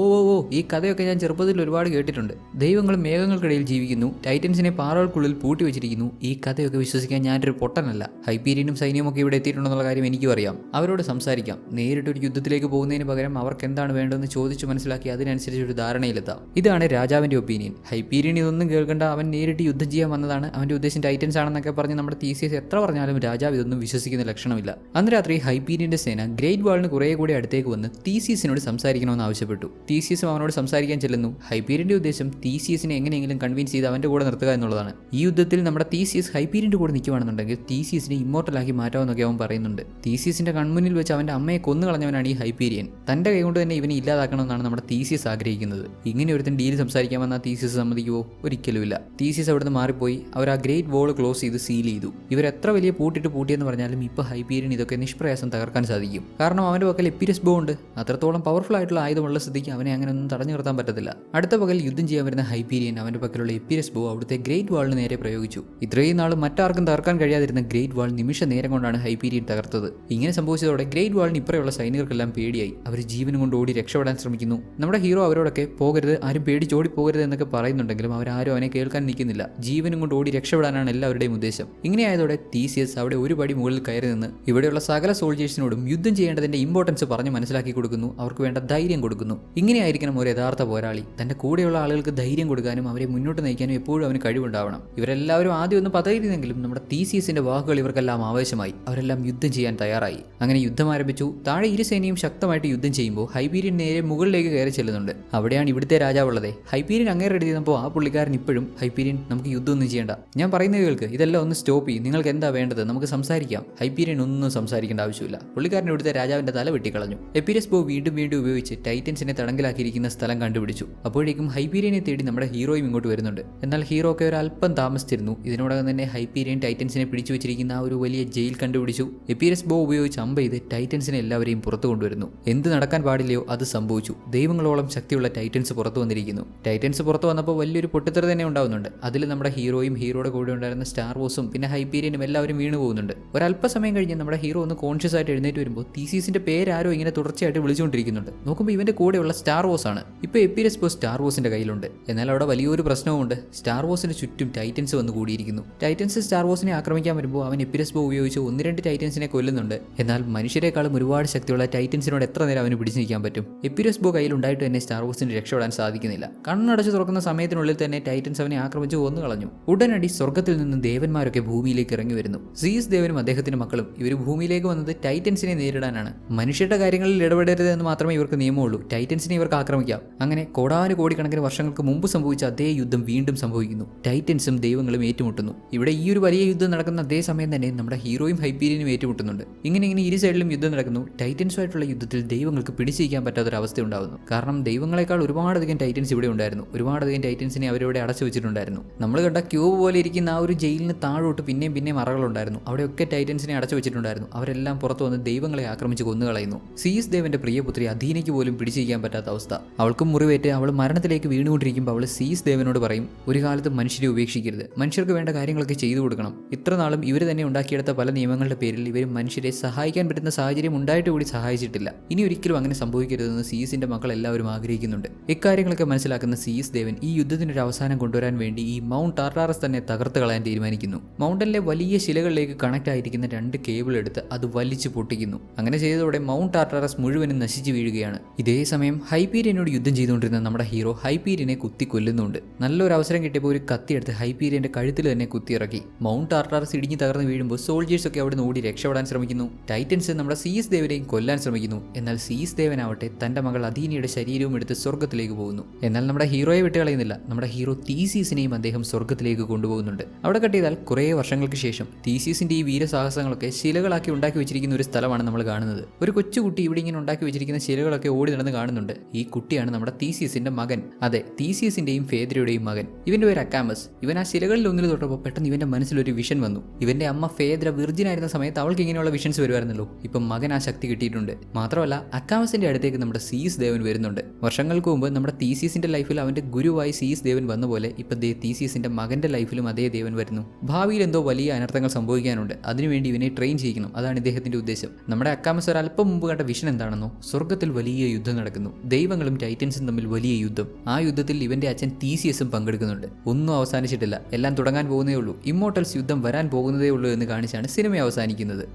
ഈ കഥയൊക്കെ ഞാൻ ചെറുപ്പത്തിൽ ഒരുപാട് കേട്ടിട്ടുണ്ട്. ദൈവങ്ങളും മേഘങ്ങൾക്കിടയിൽ ജീവിക്കുന്നു, ടൈറ്റൻസിനെ പാറകൾക്കുള്ളിൽ പൂട്ടി വെച്ചിരിക്കുന്നു. ഈ കഥയൊക്കെ വിശ്വസിക്കാൻ ഞാനൊരു പൊട്ടനല്ല. ഹൈപ്പീരിയനും സൈന്യവും ഒക്കെ ഇവിടെ എത്തിയിട്ടുണ്ടെന്നുള്ള കാര്യം എനിക്കും അറിയാം. അവരോട് സംസാരിക്കാം. നേരിട്ടൊരു യുദ്ധത്തിലേക്ക് പോകുന്നതിന് പകരം അവർക്ക് എന്താണ് വേണ്ടതെന്ന് ചോദിച്ചു മനസ്സിലാക്കി അതിനനുസരിച്ച് ഒരു ധാരണയിലെത്താം. ഇതാണ് രാജാവിന്റെ ഒപ്പീനിയൻ. ഹൈപ്പീരിയൻ ഇതൊന്നും കേൾക്കേണ്ട, അവൻ നേരിട്ട് യുദ്ധം ചെയ്യാൻ വന്നതാണ്, അവന്റെ ഉദ്ദേശം ടൈറ്റൻസ് ആണെന്നൊക്കെ പറഞ്ഞ് നമ്മുടെ തീസിയസ് എത്ര പറഞ്ഞാലും രാജാവ് ഇതൊന്നും വിശ്വസിക്കുന്ന ലക്ഷണമില്ല. അന്ന് രാത്രി ഹൈപ്പീരിയന്റെ സേന ഗ്രേറ്റ് വാളിന് കുറെ കൂടി അടുത്തേക്ക് വന്ന് തീസിയസിനോട് സംസാരിക്കണമെന്ന് ആവശ്യപ്പെട്ടു. തീസിയസും അവനോട് സംസാരിക്കാൻ ചെല്ലുന്നു. ഹൈപ്പീരിയന്റെ ഉദ്ദേശം തീസിയസിനെ എങ്ങനെയെങ്കിലും കൺവിൻസ് ചെയ്ത് അവന്റെ കൂടെ നിർത്തുക എന്നുള്ളതാണ്. ഈ യുദ്ധത്തിൽ നമ്മുടെ തീസിയസ് ഹൈപ്പീരിയന്റെ കൂടെ നിൽക്കുകയാണെന്നുണ്ടെങ്കിൽ തീസിയസിനെ ഇമ്മോർട്ടലാക്കി മാറ്റാമെന്നൊക്കെ അവൻ പറയുന്നുണ്ട്. തീസിയസിന്റെ കൺമുന്നിൽ വെച്ച് അവന്റെ അമ്മയെ കൊന്നു കളഞ്ഞവനാണ് ഈ ഹൈപ്പീരിയൻ. തന്റെ കൈകൊണ്ട് തന്നെ ഇവനെ ഇല്ലാതാക്കണമെന്നാണ് നമ്മുടെ തീസിയസ് ആഗ്രഹിക്കുന്നത്. ഇങ്ങനെ ഒരുത്തൻ ഡീൽ സംസാരിക്കാൻ വന്നാൽ തീസിയസ് സമ്മതിക്കുവോ? ഒരിക്കലുമില്ല. തീസിയസ് അവിടുന്ന് മാറിപ്പോയി. അവർ ആ ഗ്രേറ്റ് വോൾ ക്ലോസ് ചെയ്ത് സീൽ ചെയ്തു. ഇവരെത്ര വലിയ പൂട്ടിയെന്ന് പറഞ്ഞാലും ഇപ്പോൾ ഹൈപ്പീരിയൻ ഇതൊക്കെ നിഷ്പ്രയാസം തകർക്കാൻ സാധിക്കും. കാരണം അവന്റെ പക്കൽ എപ്പിരസ് ബോ ഉണ്ട്. അത്രത്തോളം പവർഫുൾ ആയിട്ടുള്ള ആയുധമുള്ള സ്ഥിതിക്ക് അവനെ അങ്ങനെ ഒന്നും തടഞ്ഞു നിർത്താൻ പറ്റത്തില്ല. അടുത്ത പകൽ യുദ്ധം ചെയ്യാൻ വരുന്ന ഹൈപ്പീരിയൻ അവന്റെ പക്കലുള്ള എപ്പിരസ് ബോ അവിടുത്തെ ഗ്രേറ്റ് വാളിന് നേരെ പ്രയോഗിച്ചു. ഇത്രയും നാൾ മറ്റാർക്കും തകർക്കാൻ കഴിയാതിരുന്ന ഗ്രേറ്റ് വാൾ നിമിഷ നേരം കൊണ്ടാണ് ഹൈപ്പീരിയൻ തകർത്തത്. ഇങ്ങനെ സംഭവിച്ചതോടെ ഗ്രേറ്റ് വാളിന് ഇപ്പറയുള്ള സൈനികർക്കെല്ലാം പേടിയായി. അവർ ജീവനും കൊണ്ട് ഓടി രക്ഷപ്പെടാൻ ശ്രമിക്കുന്നു. നമ്മുടെ ഹീറോ അവരോടൊക്കെ പോകരുത്, ആരും പേടിച്ചോടി പോകരുത് എന്നൊക്കെ പറയുന്നുണ്ടെങ്കിലും അവരാരും അവനെ കേൾക്കാൻ നിൽക്കുന്നില്ല. ജീവനും കൊണ്ട് ഓടി രക്ഷപ്പെടാനാണ് എല്ലാവരുടെയും ഉദ്ദേശം. ഇങ്ങനെയായതോടെ തീസിയസ് അവിടെ ഒരു പടി മുകളിൽ കയറി നിന്ന് ഇവിടെയുള്ള സകല സോൾജേഴ്സിനോടും യുദ്ധം ചെയ്യേണ്ടതിന്റെ ഇമ്പോർട്ടൻസ് പറഞ്ഞ് മനസ്സിലാക്കി കൊടുക്കുന്നു. അവർക്ക് വേണ്ട ധൈര്യം കൊടുക്കുന്നു. ഇങ്ങനെയായിരിക്കണം ഒരു യഥാർത്ഥ പോരാളി. തന്റെ കൂടെയുള്ള ആളുകൾക്ക് ധൈര്യം കൊടുക്കാനും അവരെ മുന്നോട്ട് നയിക്കാനും എപ്പോഴും അവന് കഴിവുണ്ടാവണം. ഇവരെല്ലാവരും ആദ്യം ഒന്ന് പതയിരുന്നെങ്കിലും നമ്മുടെ തീസിയസിന്റെ വാക്കുകൾ ഇവർക്കെല്ലാം ആവേശമായി. അവരെല്ലാം യുദ്ധം ചെയ്യാൻ തയ്യാറായി. അങ്ങനെ യുദ്ധം ആരംഭിച്ചു. താഴെ ഇരു സേനയും ശക്തമായിട്ട് യുദ്ധം ചെയ്യുമ്പോൾ ഹൈപീരിയൻ നേരെ മുകളിലേക്ക് കയറി ചെല്ലുന്നുണ്ട്. അവിടെയാണ് ഇവിടുത്തെ രാജാവുള്ളത്. ഹൈപീരിയൻ അങ്ങേറെ ചെയ്തപ്പോൾ ആ പുള്ളിക്കാരൻ ഇപ്പോഴും ഹൈപീരിയൻ നമുക്ക് യുദ്ധമൊന്നും ചെയ്യേണ്ട, ഞാൻ പറയുന്നത് കേൾക്ക്, ഇതെല്ലാം ഒന്ന് സ്റ്റോപ്പ് ചെയ്യും, നിങ്ങൾക്ക് എന്താ വേണ്ടത്, നമുക്ക് സംസാരിക്കാം. ഹൈപീരിയൻ ഒന്നും സംസാരിക്കേണ്ട ആവശ്യമില്ല. പുള്ളിക്കാരൻ ഇവിടുത്തെ രാജാവിന്റെ തല വെട്ടിക്കളഞ്ഞു. എപ്പിരസ് ബോ വീണ്ടും ഉപയോഗിച്ച് ടൈറ്റൻസിനെ തടങ്കലാക്കിയിരിക്കുന്ന സ്ഥലം കണ്ടുപിടിച്ചു. അപ്പോഴേക്കും ഹൈപീരിയനെ തേടി നമ്മുടെ ഹീറോയും ഇങ്ങോട്ട് വരുന്നുണ്ട്. എന്നാൽ ഹീറോ ഒക്കെ ഒരല്പം താമസിച്ചിരുന്നു. ഇതിനോടകം തന്നെ ഹൈപീരിയൻ ടൈറ്റൻസിനെ പിടിച്ചു വെച്ചിരിക്കുന്ന ആ ഒരു വലിയ ജയിൽ കണ്ടുപിടിച്ചു. എപ്പിരസ് ബോ ഉപയോഗിച്ച് അമ്പ ചെയ്ത് ടൈറ്റൻസിനെ എല്ലാവരെയും പുറത്തു കൊണ്ടുവരുന്നു. എന്ത് നടക്കാൻ പാടില്ലയോ അത് സംഭവിച്ചു. ദൈവങ്ങളോളം ശക്തിയുള്ള ടൈറ്റൻസ് പുറത്തു വന്നിരിക്കുന്നു. ടൈറ്റൻസ് പുറത്തു വന്നപ്പോൾ വലിയൊരു പൊട്ടിത്തെറി തന്നെ ഉണ്ടാവുന്നുണ്ട്. അതിൽ നമ്മുടെ ഹീറോയും ഹീറോയുടെ കൂടെ ഉണ്ടായിരുന്ന സ്റ്റാർ വോസും പിന്നെ ഹൈപീരിയനും എല്ലാവരും വീണു പോകുന്നുണ്ട്. ഒരല്പസമയം കഴിഞ്ഞ് നമ്മുടെ ഹീറോ ഒന്ന് കോൺഷ്യസ് ആയിട്ട് എഴുന്നേറ്റ് വരുമ്പോൾ തീസീസിന്റെ പേരാരോ ഇങ്ങനെ തുടർച്ചയായിട്ട് വിളിച്ചുകൊണ്ടിരിക്കുന്നുണ്ട്. നോക്കുമ്പോൾ ഇവന്റെ കൂടെയുള്ള സ്റ്റാർ വോസ് ആണ്. ഇപ്പോൾ എപ്പിരസ് ബോ സ്റ്റാർ വോസിന്റെ കയ്യിലുണ്ട്. എന്നാൽ അവിടെ വലിയൊരു പ്രശ്നവുമുണ്ട്. സ്റ്റാർ വോസിന് ചുറ്റും ടൈറ്റൻസ് വന്ന് കൂടിയിരിക്കുന്നു. ടൈറ്റൻസ് സ്റ്റാർ വോസിനെ ആക്രമിക്കാൻ വരുമ്പോൾ അവൻ എപ്പിരസ് ബോ ഉപയോഗിച്ച് 1-2 ടൈറ്റൻസിനെ കൊല്ലുന്നുണ്ട്. എന്നാൽ മനുഷ്യരെക്കാളും ഒരുപാട് ശക്തിയുള്ള ടൈറ്റൻസിനോട് എത്ര നേരം അവന് പിടിച്ചു നിൽക്കാൻ പറ്റും? എപ്പിരസ് ബോ കയ്യിലുണ്ടായിട്ട് തന്നെ സ്റ്റാർ വോസിന് രക്ഷപ്പെടാൻ സാധിക്കുന്നില്ല. കണ്ണടച്ച് തുറക്കുന്ന സമയത്തിനുള്ളിൽ തന്നെ ടൈറ്റൻസ് അവനെ ആക്രമിച്ച് കൊന്നു കളഞ്ഞു. ഉടനടി സ്വർഗ്ഗത്തിൽ നിന്ന് ദേവന്മാരൊക്കെ ഭൂമിയിലേക്ക് ഇറങ്ങി വരുന്നു. സീസ് ദേവനും അദ്ദേഹത്തിന്റെ മക്കളും ഇവർ ഭൂമിയിലേക്ക് വന്നത് ടൈറ്റൻസിനെ നേരിടാനാണ്. മനുഷ്യരുടെ കാര്യങ്ങളിൽ ഇടപെടരുതെന്ന് മാത്രമേ ഇവർക്ക് നിയമമുള്ളൂ. ടൈറ്റൻസിനെ ഇവർക്ക് ആക്രമിക്കാം. അങ്ങനെ കോടാനുകോടിക്കണക്കിന് വർഷങ്ങൾക്ക് മുമ്പ് സംഭവിച്ച അതേ യുദ്ധം വീണ്ടും സംഭവിക്കുന്നു. ടൈറ്റൻസും ദൈവങ്ങളും ഏറ്റുമുട്ടുന്നു. ഇവിടെ ഈ ഒരു വലിയ യുദ്ധം നടക്കുന്ന അതേ സമയം തന്നെ നമ്മുടെ ഹീറോയും ഹൈപീരിയനും ഏറ്റുമുട്ടുന്നുണ്ട്. ഇങ്ങനെ ഇരു സൈഡിലും യുദ്ധം നടക്കുന്നു. ടൈറ്റൻസുമായിട്ടുള്ള യുദ്ധത്തിൽ ദൈവങ്ങൾക്ക് പിടിച്ചിരിക്കാൻ പറ്റാത്തൊരവസ്ഥ ഉണ്ടാകുന്നു. കാരണം ദൈവങ്ങളെക്കാൾ ഒരുപാടധികം ടൈറ്റൻസ് ഇവിടെ ഉണ്ടായിരുന്നു. ഒരുപാടധികം ടൈറ്റൻസിനെ അവരിവിടെ അടച്ചു വെച്ചിട്ടുണ്ടായിരുന്നു. നമ്മൾ കണ്ട ക്യൂബ് പോലെ ഇരിക്കുന്ന ആ ഒരു ജയിലിന് താഴോട്ട് പിന്നെയും മറകളുണ്ടായിരുന്നു. അവിടെയൊക്കെ ടൈറ്റൻസിനെ അടച്ചു വെച്ചിട്ടുണ്ടായിരുന്നു. അവരെല്ലാം പുറത്തു വന്ന് ദൈവങ്ങളെ ആക്രമിച്ച് കൊന്നുകളയുന്നു. സീസ് ദേവന്റെ പ്രിയപുത്രി അധീനയ്ക്ക് പോലും പിടിച്ചിരിക്കാൻ പറ്റാത്ത അവസ്ഥ. അവൾക്കും മുറിവേറ്റ് അവൾ മരണത്തിലേക്ക് വീണുകൊണ്ടിരിക്കുമ്പോൾ അവൾ സീസ് ദേവനോട് പറയും, ഒരു കാലത്ത് മനുഷ്യരെ ഉപേക്ഷിക്കരുത്, മനുഷ്യർക്ക് വേണ്ട കാര്യങ്ങളൊക്കെ ചെയ്തു കൊടുക്കണം. ഇത്ര നാളും ഇവർ തന്നെ ഉണ്ടാക്കിയെടുത്ത പല നിയമങ്ങളുടെ പേരിൽ ഇവർ മനുഷ്യരെ സഹായിക്കാൻ പറ്റുന്ന സാഹചര്യം ഉണ്ടായിട്ട് കൂടി സഹായിച്ചിട്ടില്ല. ഇനി ഒരിക്കലും അങ്ങനെ സംഭവിക്കരുതെന്ന് സീസിന്റെ മക്കൾ എല്ലാവരും ആഗ്രഹിക്കുന്നുണ്ട്. ഇക്കാര്യങ്ങളൊക്കെ മനസ്സിലാക്കുന്ന സീസ് ദേവൻ ഈ യുദ്ധത്തിനൊരു അവസാനം കൊണ്ടുവരാൻ വേണ്ടി ഈ മൗണ്ട് ടാർട്ടാറസ് തന്നെ തകർത്ത് കളയാൻ തീരുമാനിക്കുന്നു. മൗണ്ടനിലെ വലിയ ശിലകളിലേക്ക് കണക്ട് ആയിരിക്കുന്ന 2 കേബിൾ എടുത്ത് അത് വലിച്ചു പൊട്ടിക്കുന്നു. അങ്ങനെ ചെയ്തതോടെ മൗണ്ട് ടാർട്ടാറസ് മുഴുവനും നശിച്ചു വീഴുകയാണ്. ഇതേ സമയം ഹൈപീരിയനോട് യുദ്ധം ചെയ്തുകൊണ്ടിരുന്ന നമ്മുടെ ഹീറോ ഹൈപീരിയനെ കുത്തി കൊല്ലുന്നുണ്ട്. നല്ലൊരു അവസരം കിട്ടിയപ്പോൾ ഒരു കത്തിയെടുത്ത് ഹൈപീരിയന്റെ കഴുത്തിൽ തന്നെ കുത്തിയിറക്കി. മൗണ്ട് ടാർട്ടാറസ് ഇടിഞ്ഞു തകർന്ന് വീഴുമ്പോൾ സോൾജേഴ്സ് ഒക്കെ അവിടെ നിന്ന് ഓടി രക്ഷപ്പെടാൻ ശ്രമിക്കുന്നു. ടൈറ്റൻസ് നമ്മുടെ സീസ് ദേവനെയും കൊല്ലാൻ ശ്രമിക്കുന്നു. എന്നാൽ സീസ് ദേവനാവട്ടെ തന്റെ മകൾ അധീനയുടെ ശരീരവും എടുത്ത് സ്വർഗ്ഗത്തിലേക്ക് പോകുന്നു. എന്നാൽ നമ്മുടെ ഹീറോയെ വിട്ടുകളയുന്നില്ല. നമ്മുടെ ഹീറോ തീസീസിനെയും അദ്ദേഹം സ്വർഗ്ഗത്തിലേക്ക് കൊണ്ടുപോകുന്നുണ്ട്. അവിടെ കട്ട് ചെയ്താൽ കുറേ വർഷങ്ങൾക്ക് ശേഷം തീസീസിന്റെ ഈ വീരസാഹസങ്ങളൊക്കെ ശിലകളാക്കി ഉണ്ടാക്കി വെച്ചിരിക്കുന്ന ഒരു സ്ഥലമാണ് നമ്മൾ കാണുന്നത്. ഒരു കൊച്ചുകുട്ടി ഇവിടെ ഇങ്ങനെ ഉണ്ടാക്കി വെച്ചിരിക്കുന്ന ശിലകളൊക്കെ ഓടി നടന്ന് കാണുന്നുണ്ട്. ഈ കുട്ടിയാണ് നമ്മുടെ തീസീസിന്റെ മകൻ. അതെ, തീസീസിന്റെയും ഫേദ്രയുടെയും മകൻ. ഇവന്റെ പേര് അക്കാമസ്. ഇവൻ ആ ശിലകളിൽ ഒന്നിൽ തൊട്ടപ്പോൾ പെട്ടെന്ന് ഇവന്റെ മനസ്സിലൊരു വിഷൻ വന്നു. ഇവന്റെ അമ്മ ഫേദ്ര വിർജിനായിരുന്ന സമയത്ത് അവൾക്ക് ഇങ്ങനെയുള്ള വിഷൻസ് വരുമായിരുന്നല്ലോ. ഇപ്പം മകൻ ആ ശക്തി കിട്ടിയിട്ടുണ്ട്. മാത്രമല്ല അക്കാമസിന്റെ അടുത്തേക്ക് നമ്മുടെ സീസ് ദേവൻ വരുന്നുണ്ട്. വർഷങ്ങൾക്ക് മുമ്പ് നമ്മുടെ തീസീസിന്റെ ലൈഫിൽ അവന്റെ ഗുരുവായി സീസ് ദേവൻ വന്ന പോലെ ഇപ്പൊ തീസീസിന്റെ മകന്റെ ലൈഫിലും അതേ ദേവൻ വരുന്നു. ഭാവിയിൽ എന്തോ വലിയ അനർത്ഥങ്ങൾ സംഭവിക്കാനുണ്ട്. അതിനുവേണ്ടി ഇവനെ ട്രെയിൻ ചെയ്യിക്കണം. അതാണ് ഇദ്ദേഹത്തിന്റെ ഉദ്ദേശം. നമ്മുടെ അക്കാമസ് ഒരല്പം മുമ്പ് കണ്ട വിഷൻ എന്താണെന്നോ, സ്വർഗ്ഗത്തിൽ വലിയ യുദ്ധം നടക്കുന്നു. ദൈവങ്ങളും ടൈറ്റൻസും തമ്മിൽ വലിയ യുദ്ധം. ആ യുദ്ധത്തിൽ ഇവന്റെ അച്ഛൻ തീസിയസും പങ്കെടുക്കുന്നുണ്ട്. ഒന്നും അവസാനിച്ചിട്ടില്ല, എല്ലാം തുടങ്ങാൻ പോകുന്നേ ഉള്ളൂ. ഇമ്മോർട്ടൽസ് യുദ്ധം വരാൻ പോകുന്നതേ ഉള്ളൂ എന്ന് കാണിച്ചാണ് സിനിമ അവസാനിക്കുന്നത്.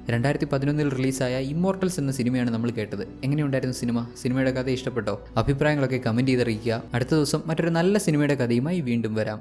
2011 റിലീസായ ഇമ്മോർട്ടൽസ് എന്ന സിനിമയാണ് നമ്മൾ കേട്ടത്. എങ്ങനെയുണ്ടായിരുന്നു സിനിമ? സിനിമയുടെ കഥ ഇഷ്ടപ്പെട്ടോ? അഭിപ്രായങ്ങളൊക്കെ കമന്റ് ചെയ്തറിയിക്കുക. അടുത്ത ദിവസം മറ്റൊരു നല്ല സിനിമയുടെ കഥയുമായി വീണ്ടും വരാം.